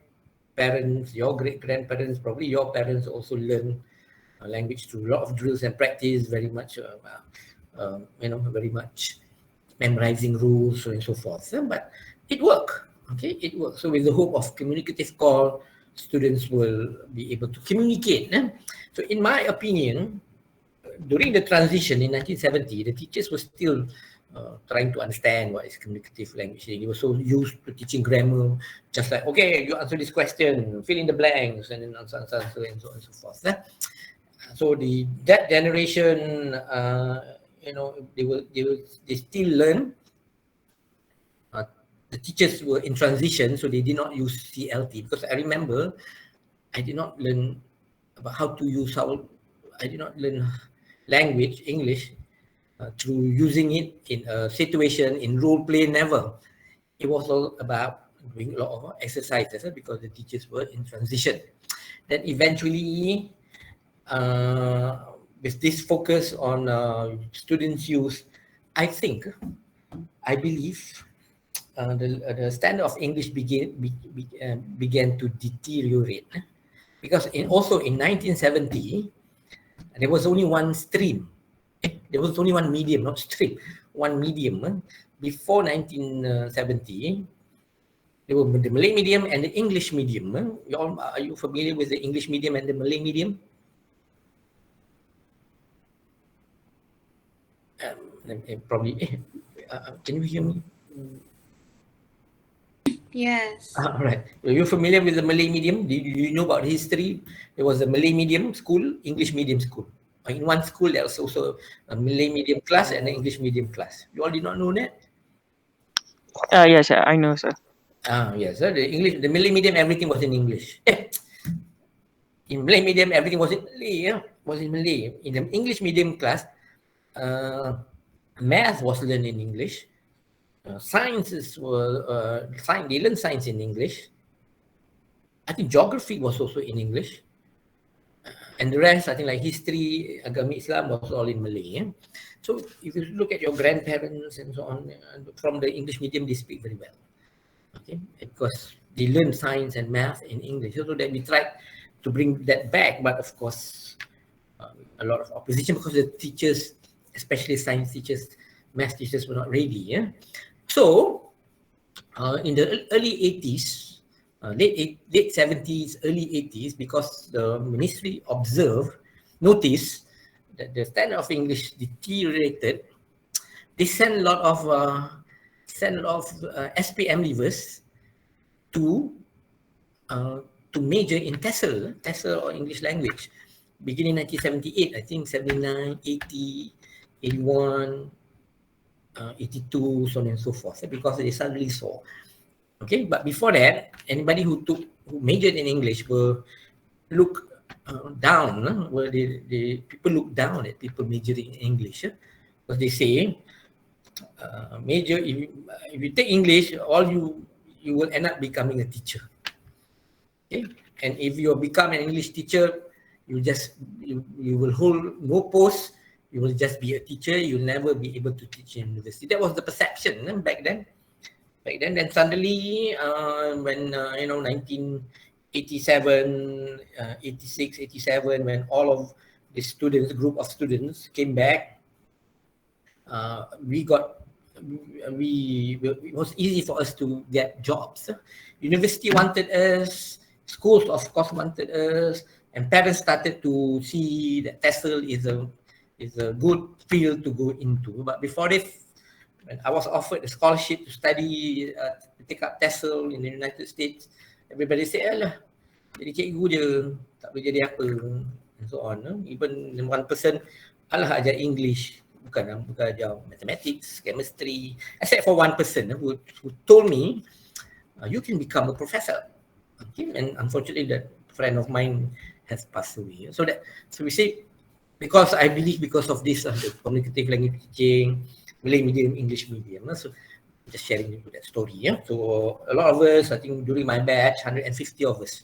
Speaker 1: parents, your great-grandparents, probably your parents also learn language through a lot of drills and practice, very much, very much memorizing rules and so forth. But it worked, okay? It worked. So with the hope of communicative call, students will be able to communicate. So in my opinion, during the transition in 1970, the teachers were still trying to understand what is communicative language. They were so used to teaching grammar, just like, okay, you answer this question, fill in the blanks, and then answer, and so on and so forth. So that generation, they still learn. The teachers were in transition, so they did not use CLT, because I remember I did not learn about how to use I did not learn language, English, through using it in a situation, in role play, never. It was all about doing a lot of exercises because the teachers were in transition. Then eventually, with this focus on students' use, I believe the standard of English began to deteriorate, because also in 1970, there was only one stream. There was only one medium, not stream, one medium. Before 1970, there were the Malay medium and the English medium. Are you familiar with the English medium and the Malay medium? Probably. Can you hear me?
Speaker 8: Yes.
Speaker 1: All right. Are you familiar with the Malay medium? Do you know about history? There was a Malay medium school, English medium school. In one school, there was also a Malay medium class and an English medium class. You all did not know that?
Speaker 13: Yes, I know, sir.
Speaker 1: Yes. The Malay medium, everything was in English. In Malay medium, everything was in Malay. Was in Malay. In the English medium class, math was learned in English. Sciences were they learned science in English. I think geography was also in English, and the rest, I think, like history, agama Islam, was all in Malay. So if you look at your grandparents and so on, from the English medium, they speak very well. Okay, because they learn science and math in English. So that we tried to bring that back, but of course, a lot of opposition because the teachers, especially science teachers, math teachers, were not ready. So in the early 80s, late 70s, early 80s, because the ministry noticed that the standard of English deteriorated, they sent a lot of SPM leavers to major in Tsl or English language, beginning 1978, I think 79, 80, 81, 82, so on and so forth, because they suddenly saw. Okay, but before that, anybody who majored in English will look down, where people look down at people majoring in English, because they say, major, if you take English, all you will end up becoming a teacher. Okay, and if you become an English teacher, you will hold no post. You will just be a teacher. You'll never be able to teach in university. That was the perception back then. Then suddenly, when 1987, 86, 87, when all of the group of students came back, it was easy for us to get jobs. University wanted us, schools of course wanted us, and parents started to see that Tsl is a good field to go into. But before this, when I was offered a scholarship to study, to take up Tsl in the United States, everybody said, alah, jadi cikgu je, tak boleh jadi apa, and so on. Even one person, alah, ajar English, bukan ajar mathematics, chemistry, except for one person who told me, you can become a professor. Okay? And unfortunately, that friend of mine has passed away. So we say, because I believe because of this, the communicative language teaching, Malay medium, English medium. So just sharing you that story. So a lot of us, I think during my batch, 150 of us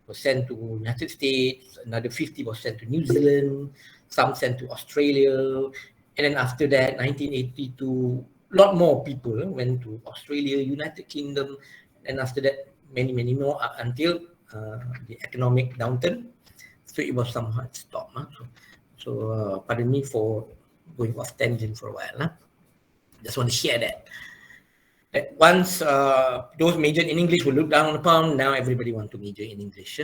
Speaker 1: were sent to United States, another 50 was sent to New Zealand, some sent to Australia, and then after that, 1982, a lot more people went to Australia, United Kingdom, and after that, many more until the economic downturn. So it was somewhat stopped. So pardon me for going off tangent for a while. Just want to share that. That once those majored in English were looked down upon, now everybody wants to major in English.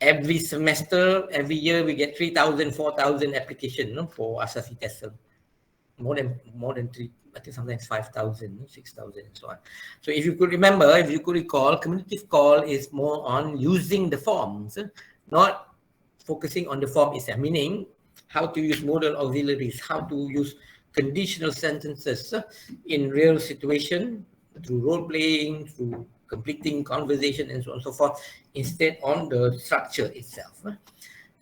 Speaker 1: Every semester, every year, we get 3,000, 4,000 applications for Asafi Tsl. More than 3, I think sometimes 5,000, 6,000, and so on. So if you could recall, communicative call is more on using the forms, not focusing on the form itself, meaning how to use modal auxiliaries, how to use conditional sentences in real situation through role playing, through completing conversation, and so on and so forth, instead on the structure itself.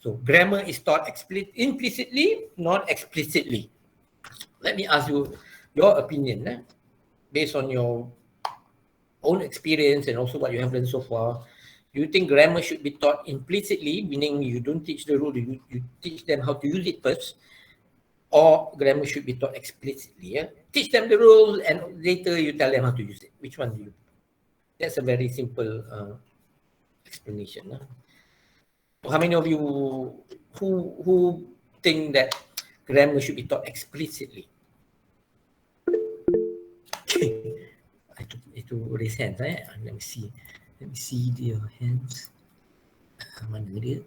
Speaker 1: So grammar is taught implicitly, not explicitly. Let me ask you your opinion, based on your own experience and also what you have learned so far. Do you think grammar should be taught implicitly, meaning you don't teach the rule, you teach them how to use it first, or grammar should be taught explicitly? Teach them the rule and later you tell them how to use it. Which one do you? That's a very simple explanation. How many of you who think that grammar should be taught explicitly? Itu raise hands. Let me see your hands. Mana dia?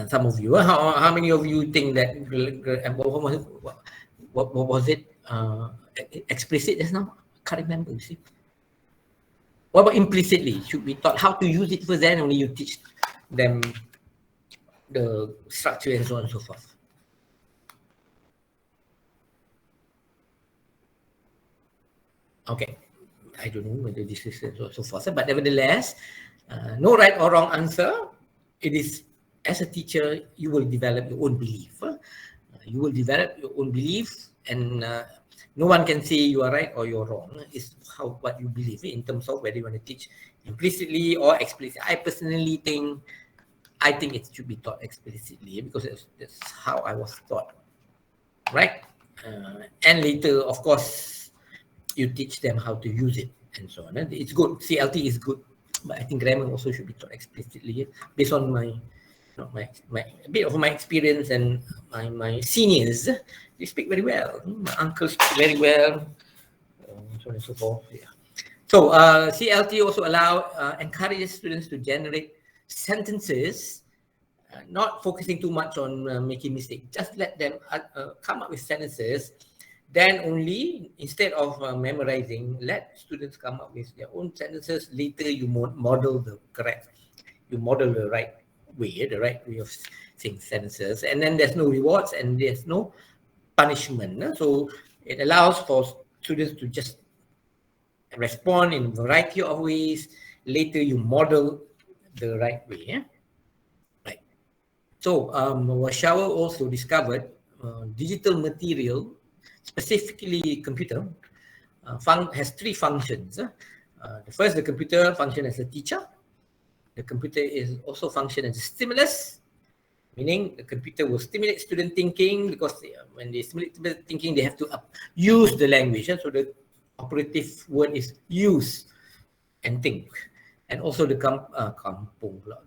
Speaker 1: Some of you. How many of you think that what was it? Explicit just now? can't remember, you see. What about implicitly? Should be taught how to use it first, then only you teach them the structure and so on and so forth. Okay, I don't know whether this is so on and so forth, but nevertheless, no right or wrong answer. It is, as a teacher, you will develop your own belief. You will develop your own belief, and no one can say you are right or you're wrong. It's what you believe in terms of whether you want to teach implicitly or explicitly. I personally think it should be taught explicitly because that's how I was taught, right? And later, of course, you teach them how to use it and so on. It's good. CLT is good, but I think grammar also should be taught explicitly based on my a bit of my experience and my seniors. They speak very well. My uncle speaks very well. So on and so forth. Yeah. So CLT also encourages students to generate sentences, not focusing too much on making mistakes. Just let them come up with sentences. Then only, instead of memorizing, let students come up with their own sentences. Later, you model the right way of saying sentences. And then there's no rewards and there's no punishment. So it allows for students to just respond in a variety of ways. Later, you model the right way. Right. So Warshauer also discovered digital material, specifically computer, has three functions. The first, the computer function as a teacher. The computer is also function as a stimulus, meaning the computer will stimulate student thinking, because when they stimulate student thinking, they have to use the language. So the operative word is use and think. And also the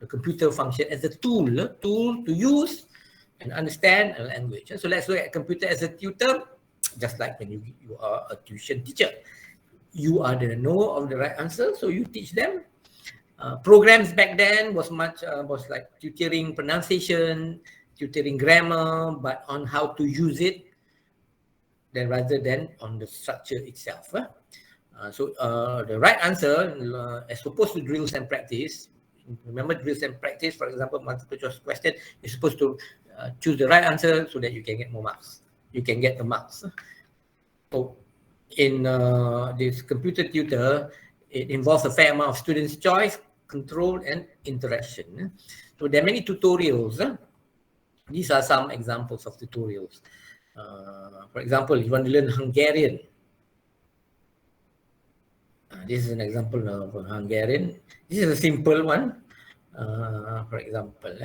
Speaker 1: computer function as a tool to use and understand a language. So let's look at computer as a tutor. Just like when you are a tuition teacher, you are the knower of the right answer, so you teach them. Programs back then was like tutoring pronunciation, tutoring grammar, but on how to use it, rather than on the structure itself. So the right answer, as opposed to drills and practice. Remember drills and practice, for example, multiple choice question, you're supposed to choose the right answer so that you can get more marks. You can get the marks. So in this computer tutor, it involves a fair amount of students' choice, control, and interaction. So there are many tutorials. These are some examples of tutorials. For example, you want to learn Hungarian. This is an example of Hungarian. This is a simple one. For example,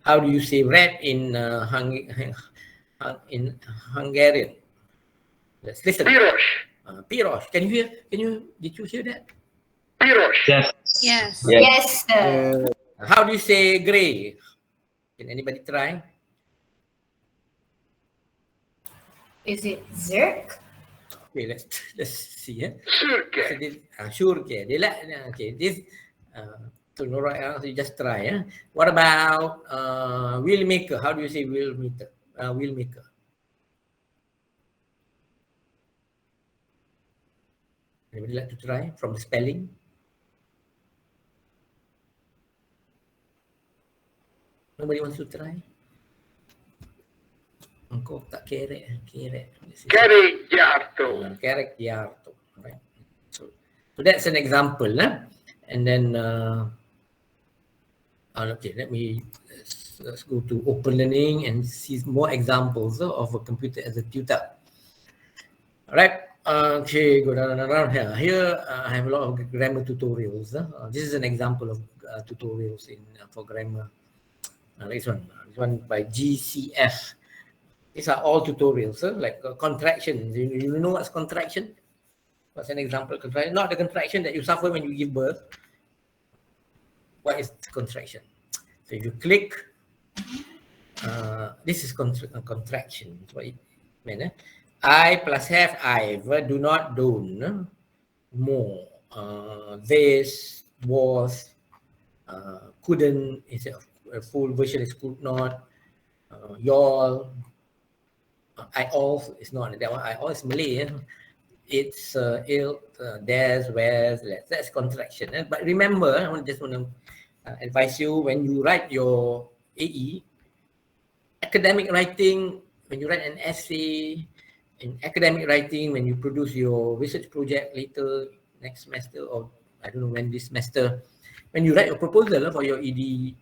Speaker 1: how do you say red in Hungarian? Let's listen.
Speaker 11: Piros.
Speaker 1: Piros. Did you hear that?
Speaker 11: Piros.
Speaker 3: Yes.
Speaker 8: Yes.
Speaker 9: Yes, sir.
Speaker 1: How do you say gray? Can anybody try?
Speaker 9: Is it Zirk?
Speaker 1: Okay, let's see.
Speaker 11: Surke.
Speaker 1: Sure, okay. Okay, this so no right answer, you just try. What about wheel maker? How do you say wheel maker? Wheel maker. Anybody like to try from the spelling? Nobody wants to try? Engkau tak kerek.
Speaker 11: Kerek Yarto.
Speaker 1: Kerek Yarto. Right. So that's an example. And then, okay, let's go to open learning and see more examples of a computer as a tutor. All right. Okay, go down and around here. Here I have a lot of grammar tutorials. This is an example of tutorials for grammar. This one by GCF. These are all tutorials, like contractions. You know what's contraction? What's an example of contraction? Not the contraction that you suffer when you give birth. What is contraction? So if you click, this is contraction. That's what it meant. I plus have I've, do not, don't, more. This, was, couldn't, instead of a full version is could not, y'all, I all is not, that one I all is Malay. it's ill, there's, where's, that's contraction. But remember, I just want to advise you, when you write your AE, academic writing, when you write an essay, in academic writing, when you produce your research project later next semester, or I don't know when this semester, when you write your proposal for your ED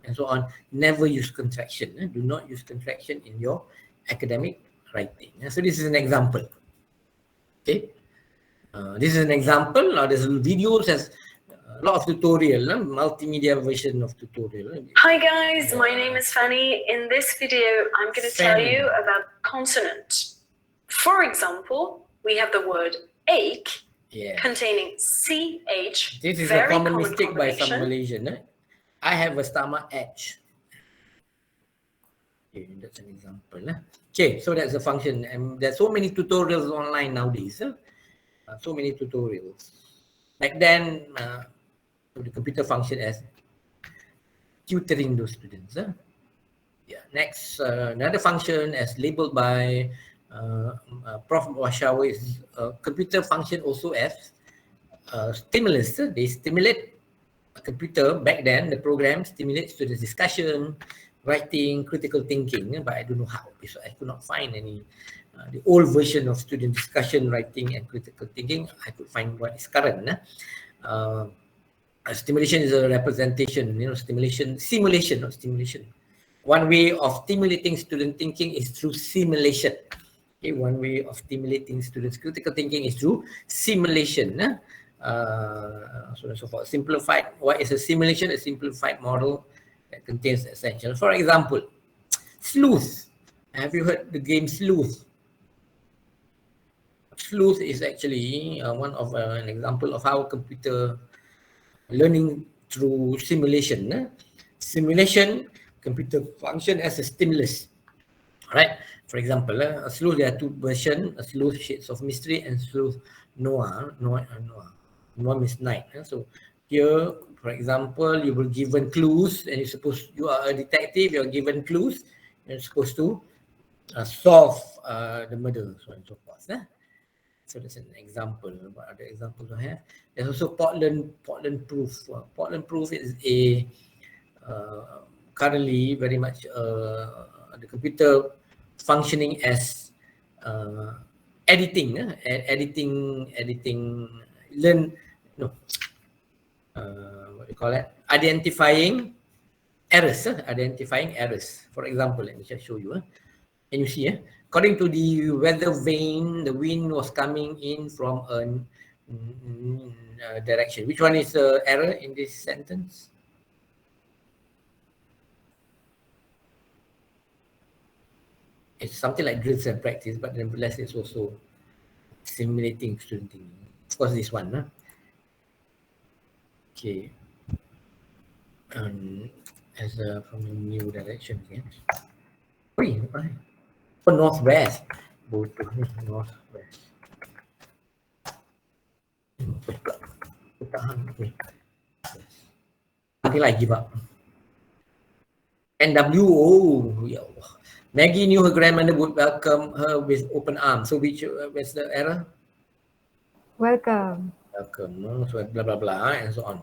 Speaker 1: and so on, never use contraction. Do not use contraction in your academic writing. So this is an example. Okay, this is an example. Now there's videos, there's a lot of tutorial, multimedia version of tutorial.
Speaker 14: Hi guys, my name is Fanny. In this video, I'm going to tell you about consonant. For example, we have the word ache containing CH.
Speaker 1: This is a common mistake by some Malaysian. I have a stomach ache. Okay, that's an example. Okay, so that's a function. And there's so many tutorials online nowadays. So many tutorials. Back then, the computer function as tutoring those students. Yeah. Next, another function as labeled by Prof. Washawa is computer function also as stimulus. They stimulate a computer. Back then, the program stimulates students' discussion, writing, critical thinking, but I don't know how, because I could not find any the old version of student discussion, writing, and critical thinking. I could find what is current. Stimulation is a representation, simulation, not stimulation. One way of stimulating student thinking is through simulation. Okay, one way of stimulating students' critical thinking is through simulation. So on and so forth. Simplified. What is a simulation? A simplified model that contains essentials. For example, sleuth. Have you heard the game Sleuth? Sleuth is actually one of an example of how computer learning through simulation. Simulation, computer function as a stimulus. Right? For example, a sleuth, there are two versions, a sleuth Shades of Mystery and sleuth Noir. Noir means night. So here, for example, you were given clues and you are a detective, you're given clues, you're supposed to solve the murder, so on and so forth. So that's an example. What other examples I have? There's also Portland proof. Portland proof is a currently very much the computer functioning as editing, what do you call it? Identifying errors. For example, let me just show you. Can you see? According to the weather vane, the wind was coming in from a direction. Which one is the error in this sentence? It's something like drills and practice, but nevertheless, it's also simulating student thinking. Of course, this one. Okay. As from a new direction again. Right. For northwest. Northwest. Until I give up. NWO. Maggie knew her grandmother would welcome her with open arms. So where's the error?
Speaker 2: Welcome.
Speaker 1: Welcome. So blah blah blah and so on.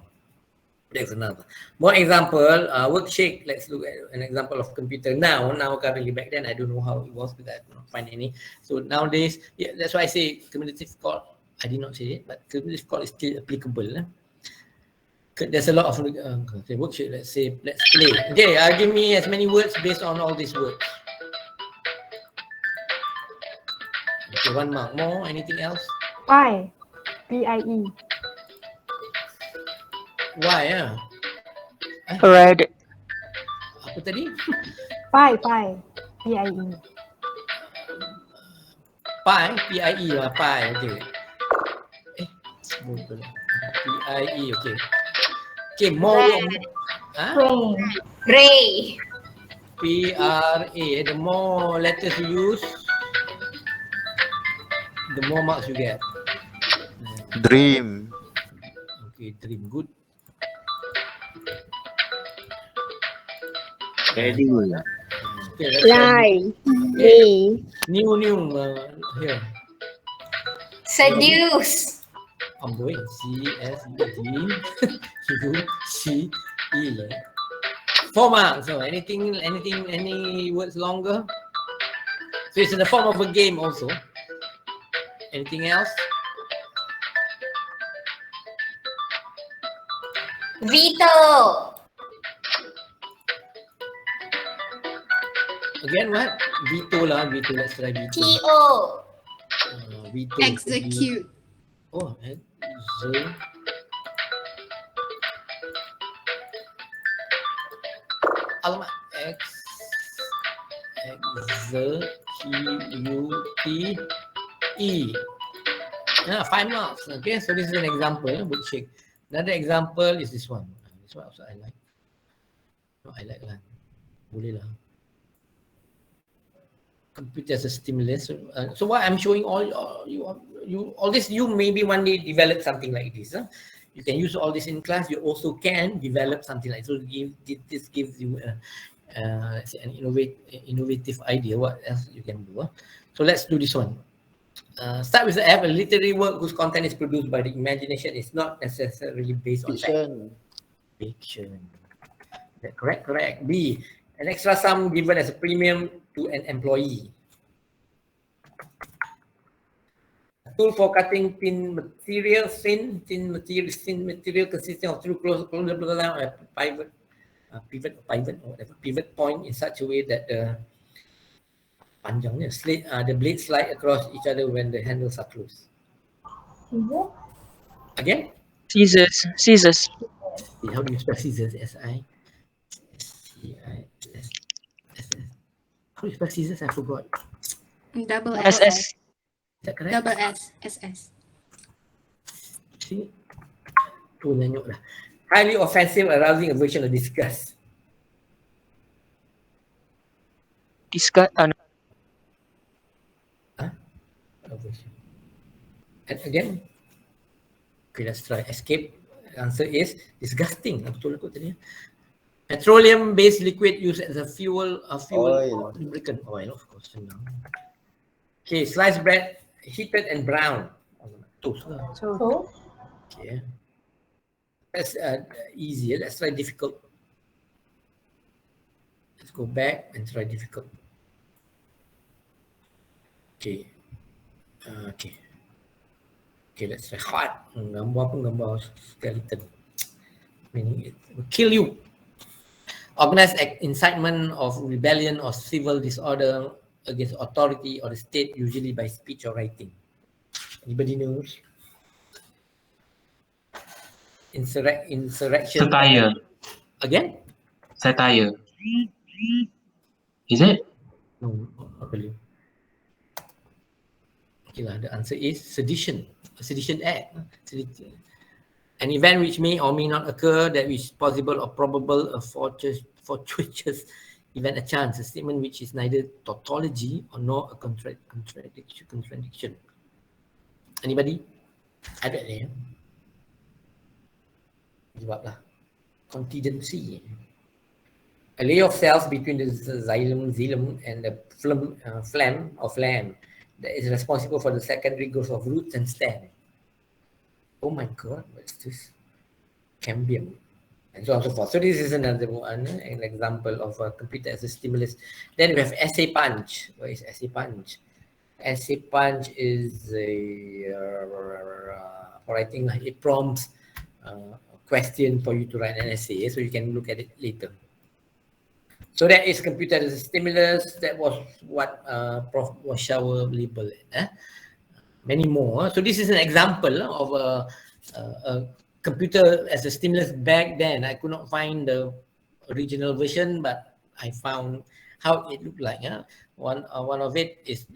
Speaker 1: There's another. More example, worksheet. Let's look at an example of computer now currently. Back then I don't know how it was because I could not find any. So nowadays, yeah, that's why I say cumulative call. I did not say it, but cumulative call is still applicable. There's a lot of worksheet. Let's play. Okay, give me as many words based on all these words. Okay, one mark more. Anything else?
Speaker 2: Pie. P-I-E.
Speaker 1: Why?
Speaker 13: Red.
Speaker 1: Apa tadi?
Speaker 2: Pie. P-I-E.
Speaker 1: Pie, P-I-E lah, pie. Okay. P-I-E, okay. Okay, more.
Speaker 9: Ray.
Speaker 1: P-R-A. The more letters you use, the more marks you get.
Speaker 15: Dream.
Speaker 1: Okay, dream. Good.
Speaker 10: Ready.
Speaker 1: Okay,
Speaker 8: Lie. Day.
Speaker 1: New. Here.
Speaker 9: Seduce.
Speaker 1: I'm going C-S-U-D-U-C-E. 4 marks. So any words longer? So it's in the form of a game also. Anything else?
Speaker 9: Veto.
Speaker 1: Again, what? Veto lah. Veto. Let's try veto.
Speaker 9: T-O.
Speaker 1: Veto.
Speaker 8: Execute.
Speaker 1: Oh, alamak. Execute. 5 marks. Okay, so this is an example. Book shake. Another example is this one. This one also I like. No, I like lah. Boleh lah. Computer as a stimulus. So what I'm showing all this, you maybe one day develop something like this. You can use all this in class. You also can develop something like so. This gives you an innovative idea what else you can do. So let's do this one. Start with the F. A literary work whose content is produced by the imagination is not necessarily based on
Speaker 4: Fiction.
Speaker 1: Fiction. Correct. Correct. B. An extra sum given as a premium to an employee. A tool for cutting thin material consisting of through close pivot point in such a way that the blades slide across each other when the handles are closed. Again?
Speaker 13: Scissors.
Speaker 1: How do you spell scissors? S-I-S-C-I-S. How do you spell scissors? I forgot.
Speaker 8: Double
Speaker 13: SS.
Speaker 8: S.
Speaker 1: Is that correct?
Speaker 8: Double S. SS.
Speaker 1: See? Tu nanyuk dah. Highly offensive, arousing aversion or disgust.
Speaker 13: Discuss.
Speaker 1: Aversion. And again? Okay, let's try. Escape. The answer is disgusting. Betul aku tadi. Petroleum-based liquid used as a fuel
Speaker 4: Oil.
Speaker 1: lubricant. Oil, of course. Okay, sliced bread, heated and brown. Toast. Okay. That's easier. Let's try difficult. Let's go back and try difficult. Okay. Okay, let's try hot. Gambar skeleton. Meaning it will kill you. Organized incitement of rebellion or civil disorder against authority or the state, usually by speech or writing. Anybody knows? Insurrection.
Speaker 3: Satire.
Speaker 1: Again?
Speaker 3: Satire. Is it?
Speaker 1: No, not really. Okay lah, the answer is sedition. A sedition act. An event which may or may not occur, that which is possible or probable, a fortuitous event, a chance, a statement which is neither tautology or nor a contradiction. Anybody? Ada ni. Jawab lah. Contingency. A layer of cells between the xylem and the phloem that is responsible for the secondary growth of roots and stem. Oh my god, what's this? Cambium. And so on and so forth. So this is another one, an example of a computer as a stimulus. Then we have essay punch. What is essay punch? Essay punch is for writing, it prompts a question for you to write an essay, so you can look at it later. So that is computer as a stimulus. That was what Prof. Washawa labeled it. Many more. So this is an example of a computer as a stimulus back then. I could not find the original version, but I found how it looked like. One of it is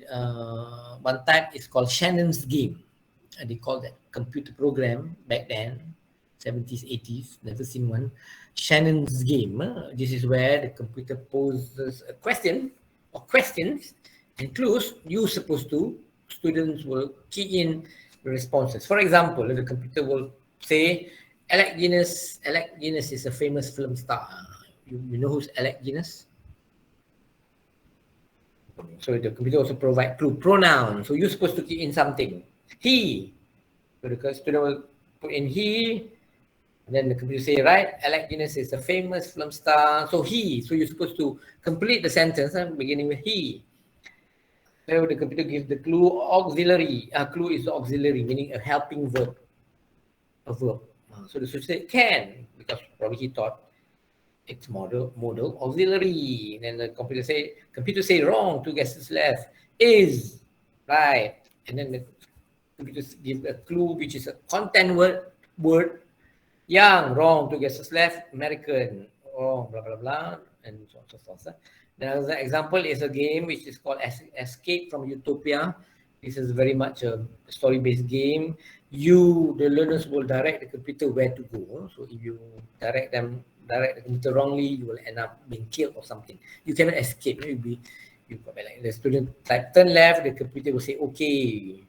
Speaker 1: one type is called Shannon's game. And they called that computer program back then, 70s, 80s. Never seen one. Shannon's game. This is where the computer poses a question or questions and clues. Students will key in the responses. For example, the computer will say, Alec Guinness is a famous film star. You know who's Alec Guinness? So the computer also provide clue, pronoun. So you're supposed to key in something. He. So the student will put in he, and then the computer say, right, Alec Guinness is a famous film star. So he. So you're supposed to complete the sentence beginning with he. So the computer gives the clue auxiliary. Clue is auxiliary, meaning a helping verb. A verb. So the student say can, because probably he thought it's modal auxiliary. Then the computer say wrong, 2 guesses left. Is right. And then the computer give a clue which is a content word. Young, wrong, 2 guesses left. American, wrong, blah blah blah, and so on and so forth. Another example is a game which is called Escape from Utopia. This is very much a story-based game. You, the learners, will direct the computer where to go. So if you direct the computer wrongly, you will end up being killed or something. You cannot escape. Like the student type turn left, the computer will say okay.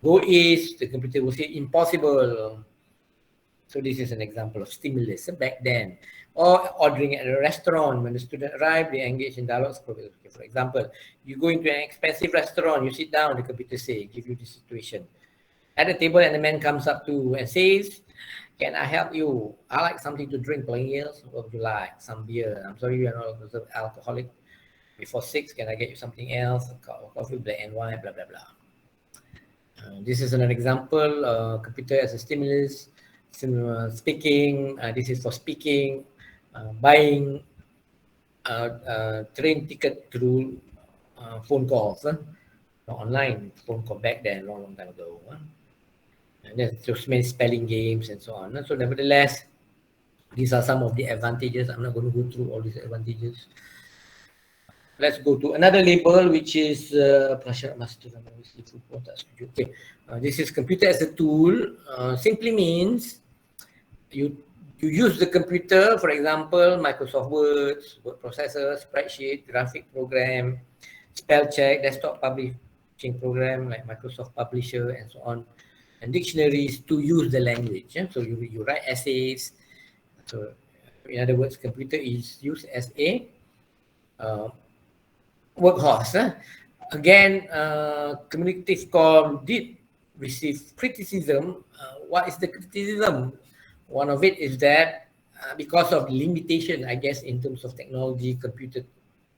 Speaker 1: Go east, the computer will say impossible. So this is an example of stimulus back then. Or ordering at a restaurant. When the student arrived, they engage in dialogues. For example, you go into an expensive restaurant, you sit down, the computer give you the situation. At the table, and the man comes up to and says, can I help you? I like something to drink, please. What would you like? Some beer. I'm sorry, you are not alcoholic. Before 6, can I get you something else? Coffee, black and white, blah, blah, blah. This is another example. Computer as a stimulus. Speaking, this is for speaking. Buying train ticket through phone calls. Online phone call back then, long time ago. And there's just many spelling games and so on. So nevertheless, these are some of the advantages. I'm not going to go through all these advantages. Let's go to another label, which is Prasharat Master. Okay, this is computer as a tool. Simply means you use the computer, for example, Microsoft Word processor, spreadsheet, graphic program, spell check, desktop publishing program like Microsoft Publisher and so on, and dictionaries to use the language. So you write essays. So in other words, computer is used as a workhorse. Again, communicative core did receive criticism. What is the criticism? One of it is that because of limitation, I guess, in terms of technology, computer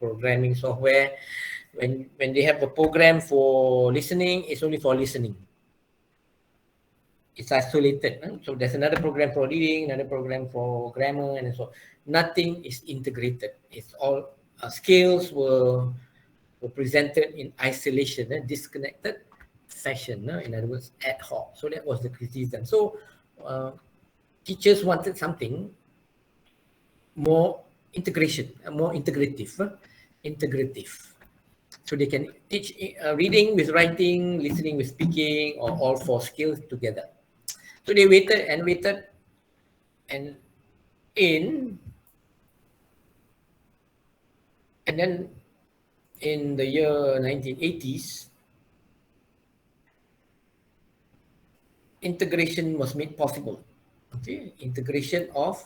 Speaker 1: programming software, when they have a program for listening, it's only for listening. It's isolated. So there's another program for reading, another program for grammar, and so on. Nothing is integrated. It's all skills were presented in isolation, disconnected fashion. In other words, ad hoc. So that was the criticism. So teachers wanted something more integration, more integrative. So they can teach reading with writing, listening with speaking, or all 4 skills together. So they waited, and then in the year 1980s, integration was made possible. Okay, integration of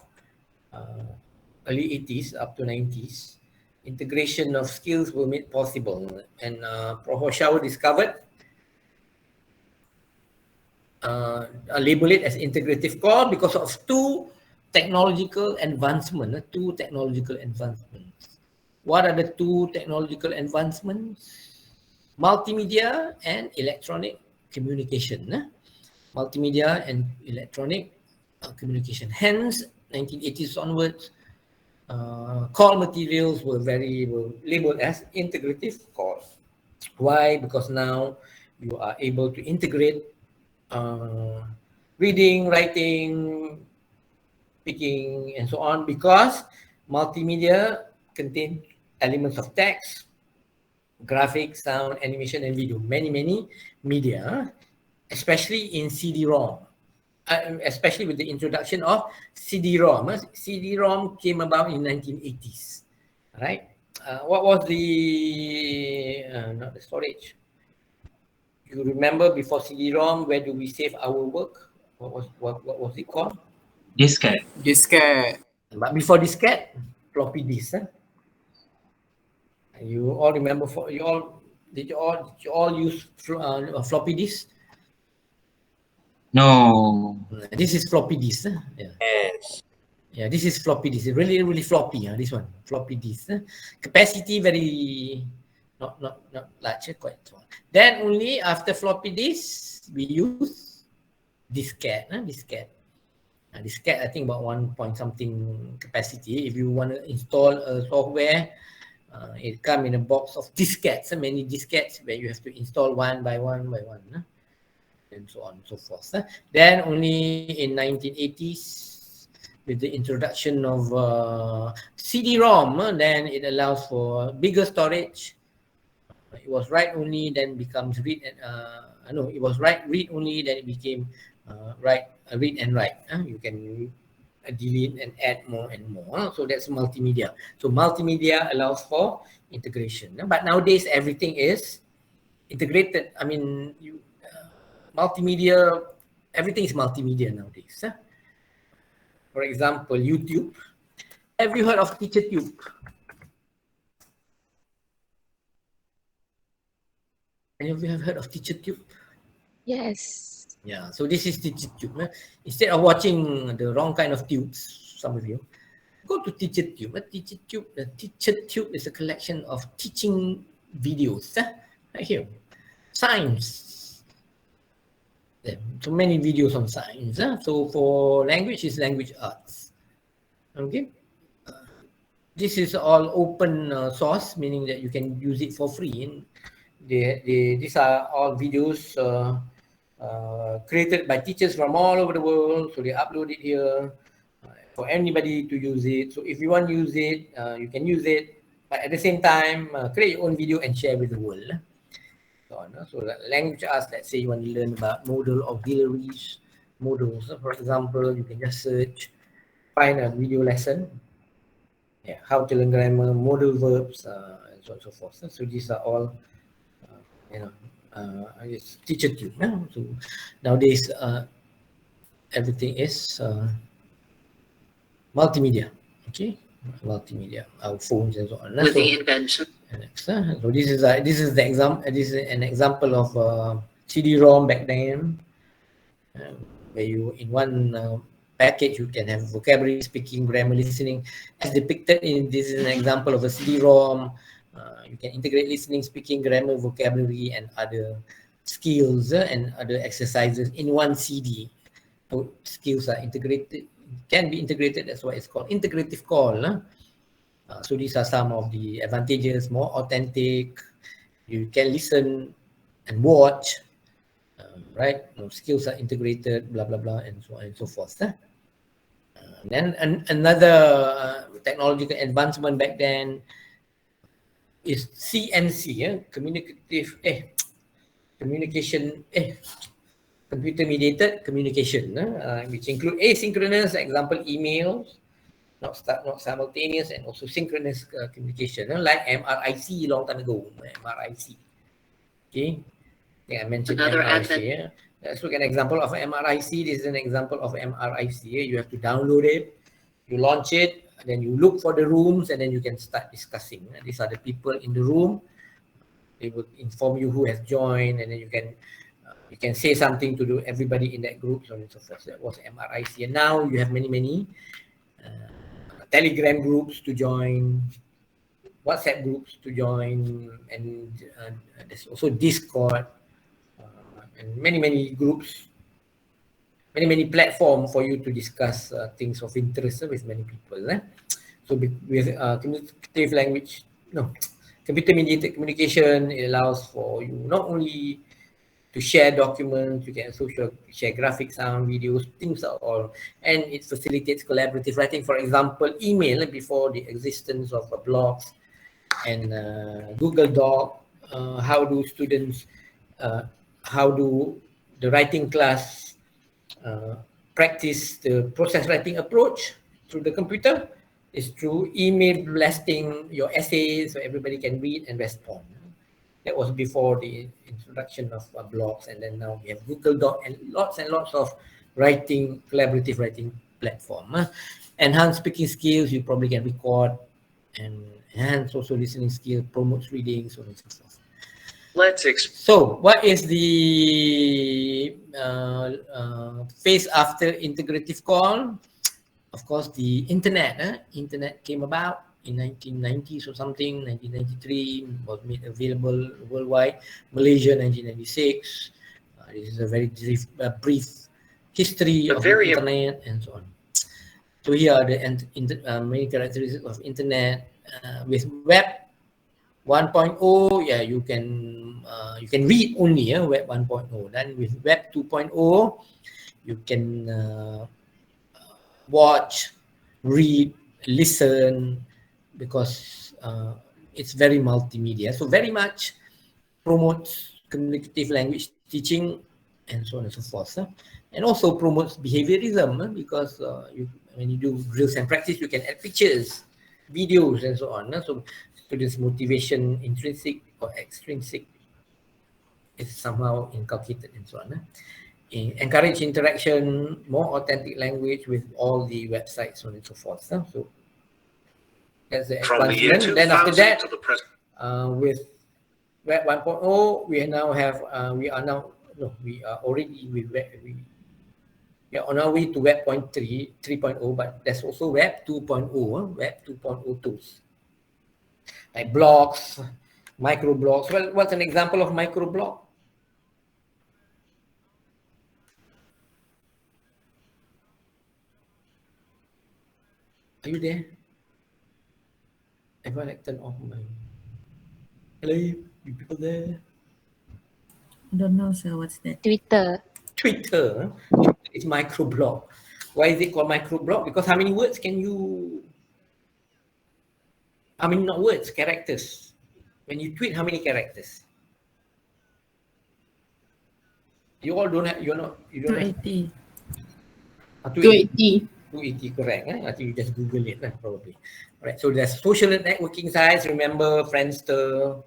Speaker 1: early 80s up to 90s, integration of skills were made possible, and Prohor discovered label it as integrative core because of 2 technological advancements. What are the 2 technological advancements? Multimedia and electronic communication. Multimedia and electronic communication. Hence, 1980s onwards, core materials were labeled as integrative cores. Why? Because now you are able to integrate reading, writing, speaking, and so on, because multimedia contains elements of text, graphics, sound, animation, and video. Many media, especially in CD-ROM. Especially with the introduction of CD-ROM. CD-ROM came about in 1980s, right? What was the not the storage? You remember before CD-ROM, where do we save our work? What was it called?
Speaker 3: Diskette.
Speaker 4: Diskette.
Speaker 1: But before diskette, floppy disk. You all remember? Did you all use floppy disk?
Speaker 3: No.
Speaker 1: This is floppy disk. Yeah.
Speaker 6: Yes.
Speaker 1: Yeah, this is floppy disk. Really, really floppy. This one, floppy disk. Capacity very not large, quite small. Then only after floppy disk we use diskette. Diskette. Diskette, I think about 1 point something capacity. If you want to install a software, it come in a box of diskettes, many diskettes where you have to install one by one by one, and so on and so forth. Then only in 1980s, with the introduction of CD-ROM, then it allows for bigger storage. It was write only, then becomes read and no, it was read only, then it became read and write. You can delete and add more and more. So that's multimedia. So multimedia allows for integration. But nowadays everything is integrated. I mean, multimedia, everything is multimedia nowadays. For example, YouTube. Have you heard of TeacherTube? Any of you have heard of TeacherTube?
Speaker 5: Yes.
Speaker 1: Yeah, so this is TeacherTube. Instead of watching the wrong kind of tubes, some of you, go to TeacherTube. TeacherTube is a collection of teaching videos. Right here. Science. So many videos on science. So for language, is language arts. Okay. This is all open source, meaning that you can use it for free. These are all videos created by teachers from all over the world. So they upload it here for anybody to use it. So if you want to use it, you can use it. But at the same time, create your own video and share with the world. So language arts, let's say you want to learn about modal auxiliaries, modals. For example, you can just search, find a video lesson. Yeah, how to learn grammar, modal verbs, and so on and so forth. So these are all, it's TeacherTube. So nowadays, everything is multimedia. Okay, multimedia, our phones and so on.
Speaker 12: With the invention.
Speaker 1: So this is the example. This is an example of CD-ROM back then, where you in one package you can have vocabulary, speaking, grammar, listening. As depicted in this is an example of a CD-ROM. You can integrate listening, speaking, grammar, vocabulary, and other skills and other exercises in one CD. So skills are integrated, can be integrated. That's why it's called integrative call. So these are some of the advantages, more authentic. You can listen and watch, right? Skills are integrated, blah, blah, blah, and so on and so forth. Then another technological advancement back then is CMC, computer-mediated communication, which include asynchronous, example, emails, not simultaneous, and also synchronous communication, like MRIC long time ago, MRIC. Okay, I think I mentioned MRIC. Let's look at an example of MRIC. This is an example of MRIC. You have to download it, you launch it, and then you look for the rooms, and then you can start discussing. These are the people in the room. They will inform you who has joined, and then you can say something to everybody in that group, so on and so forth. That was MRIC. And now you have many Telegram groups to join, WhatsApp groups to join, and there's also Discord, and many groups, many platforms for you to discuss things of interest with many people. So with communicative language, computer-mediated communication, it allows for you not only to share documents, you can also share graphics, sound, videos, things are all, and it facilitates collaborative writing. For example, email before the existence of blogs and Google Doc. How do students, how do the writing class practice the process writing approach through the computer? It's through email blasting your essays so everybody can read and respond. That was before the introduction of blogs, and then now we have Google Doc and lots of writing, collaborative writing platform. Enhanced speaking skills, you probably can record, and enhance also listening skills, promotes reading, so on and so forth. So, what is the phase after integrative call? Of course, the internet. Internet came about in 1990s or something. 1993 was made available worldwide. Malaysia, 1996. This is a very brief history of the internet and so on. So here are the main characteristics of internet. With web 1.0, yeah, you can read only web 1.0. Then with web 2.0, you can watch, read, listen, because it's very multimedia. So very much promotes communicative language teaching and so on and so forth. And also promotes behaviorism because when you do drills and practice, you can add pictures, videos and so on. So students' motivation, intrinsic or extrinsic, is somehow inculcated and so on. Encourage interaction, more authentic language with all the websites, so on and so forth. So that's the advancement. Then after that, with Web 1.0, we are already with we are on our way to Web 3.0, but there's also Web 2.0, Web 2.0 tools like blogs, microblogs. Well, what's an example of microblog? Are you there? Have I like turned off my... Hello, you people there?
Speaker 5: I don't know, sir. What's that? Twitter.
Speaker 1: Twitter is microblog. Why is it called microblog? Because how many words can you... I mean, not words, characters. When you tweet, how many characters? You all don't have, you don't
Speaker 5: 280.
Speaker 1: have... 280. 280, correct. I think you just Google it, probably. All right, so there's social networking sites, remember, Friendster,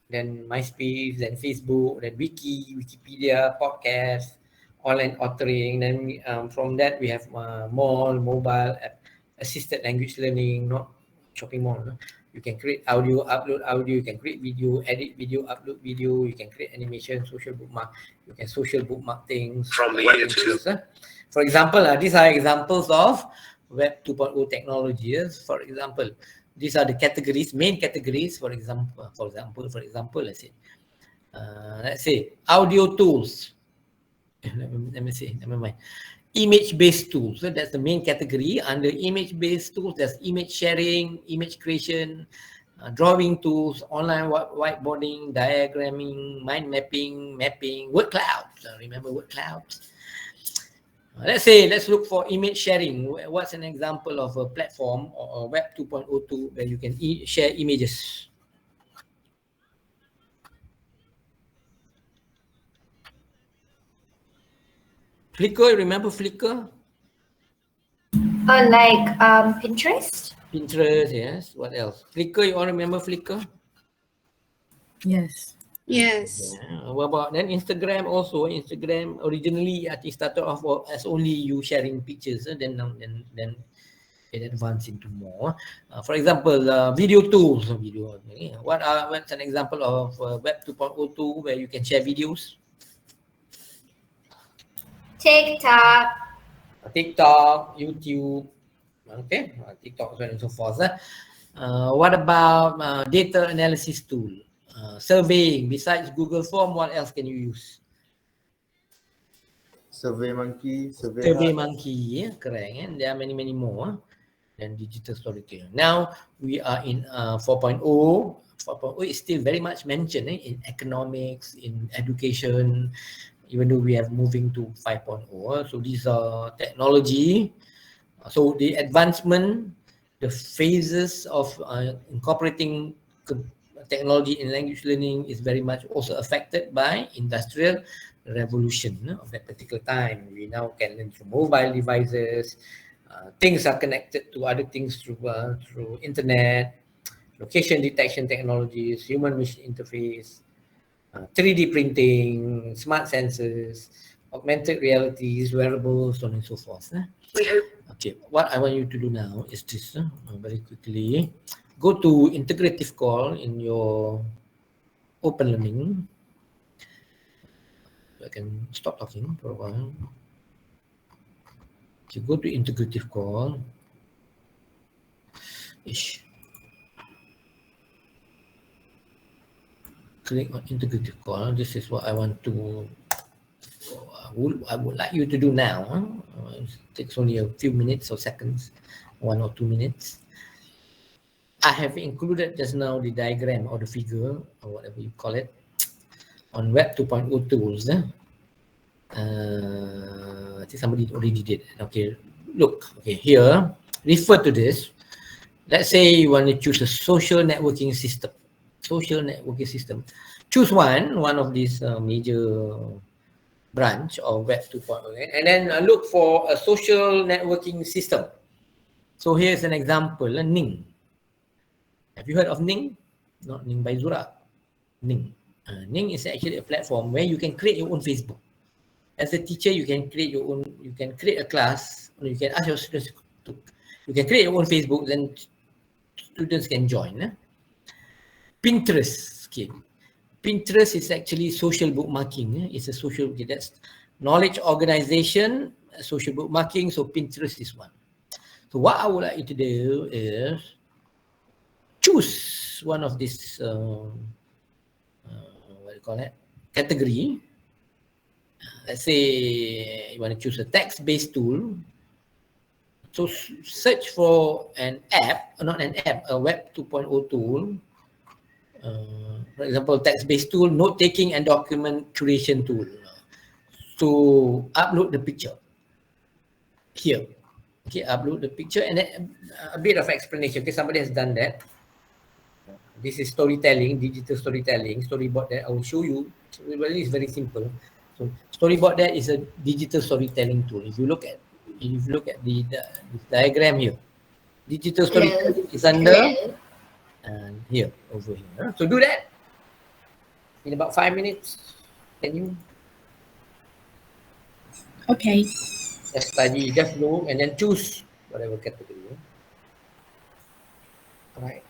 Speaker 1: then MySpace, then Facebook, then Wiki, Wikipedia, podcast, online authoring. Then from that, we have mobile, assisted language learning, not shopping mall. No? You can create audio, upload audio, you can create video, edit video, upload video, you can create animation, social bookmark, you can social bookmark things. From the YouTube. For example, these are examples of Web 2.0 technologies. For example, these are the categories, main categories. For example, let's say audio tools. Let me see. Never mind. Image-based tools. So that's the main category. Under image-based tools, there's image sharing, image creation, drawing tools, online whiteboarding, diagramming, mind mapping, word clouds. Remember word clouds? Let's look for image sharing. What's an example of a platform or a Web 2.0 tool where you can share images? Flickr, remember Flickr?
Speaker 9: Oh, like Pinterest?
Speaker 1: Pinterest, yes. What else? Flickr, you all remember Flickr?
Speaker 5: Yes.
Speaker 8: Yes.
Speaker 1: Yeah. What about then Instagram also? Instagram originally I think started off as only you sharing pictures, then it advanced into more. For example, video tools. What's an example of Web 2.0 tool where you can share videos? TikTok, YouTube. Okay, TikTok, so on and so forth. What about data analysis tool? Surveying. Besides Google Form, what else can you use?
Speaker 4: SurveyMonkey,
Speaker 1: SurveyMonkey, yeah, correct. And there are many more than digital storytelling. Now we are in 4.0. 4.0 is still very much mentioned in economics, in education, even though we are moving to 5.0. So these are technology. So the advancement, the phases of incorporating technology in language learning is very much also affected by industrial revolution of that particular time. We now can learn through mobile devices. Things are connected to other things through internet, location detection technologies, human-machine interface, 3D printing, smart sensors, augmented realities, wearables, so on and so forth. Okay, what I want you to do now is this, very quickly. Go to integrative call in your open learning. I can stop talking for a while. You go to integrative call. Click on integrative call. This is what I want to. I would like you to do now. It takes only a few minutes or seconds, 1 or 2 minutes. I have included just now the diagram or the figure or whatever you call it on Web 2.0 tools. I think somebody already did. Okay, look. Okay, here, refer to this. Let's say you want to choose a social networking system. Social networking system. Choose one of these major branch of Web 2.0, and then look for a social networking system. So here's an example, Ning. Have you heard of Ning? Not Ning by Zura. Ning. Ning is actually a platform where you can create your own Facebook. As a teacher, you can create your own. You can create a class. You can ask your students to. You can create your own Facebook, then students can join. Pinterest. Okay. Pinterest is actually social bookmarking. It's a social, that's knowledge organization, social bookmarking. So Pinterest is one. So what I would like you to do is choose one of these, what do you call it, category. Let's say you want to choose a text-based tool. So search for an app, not an app, a Web 2.0 tool. For example, text-based tool, note-taking and document curation tool to upload the picture. Here, okay, upload the picture and then a bit of explanation. Okay, somebody has done that. This is storytelling, digital storytelling, storyboard that I will show you. It's very simple. So storyboard that is a digital storytelling tool. If you look at the diagram here, digital storytelling is under. And here, over here. So do that in about 5 minutes. Can you?
Speaker 8: Okay.
Speaker 1: Just study, just look, and then choose whatever category. All right.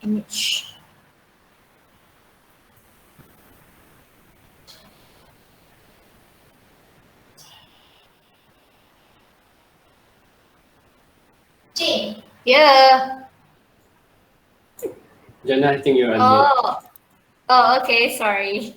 Speaker 8: Image.
Speaker 9: Yeah.
Speaker 15: Jana, I think you're on mute.
Speaker 9: Oh, okay, sorry.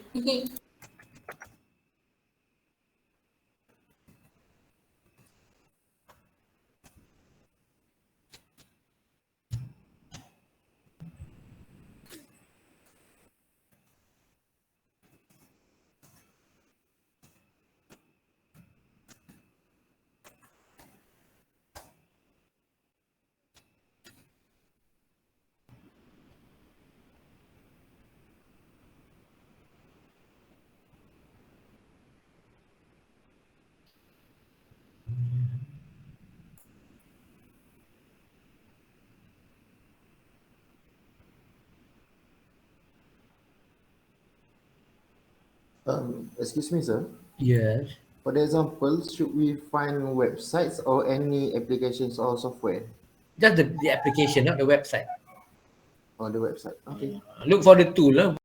Speaker 4: Excuse me, sir.
Speaker 1: Yes.
Speaker 4: For the example, should we find websites or any applications or software?
Speaker 1: Just the application, not the website.
Speaker 4: On the website. Okay.
Speaker 1: Look for the tool.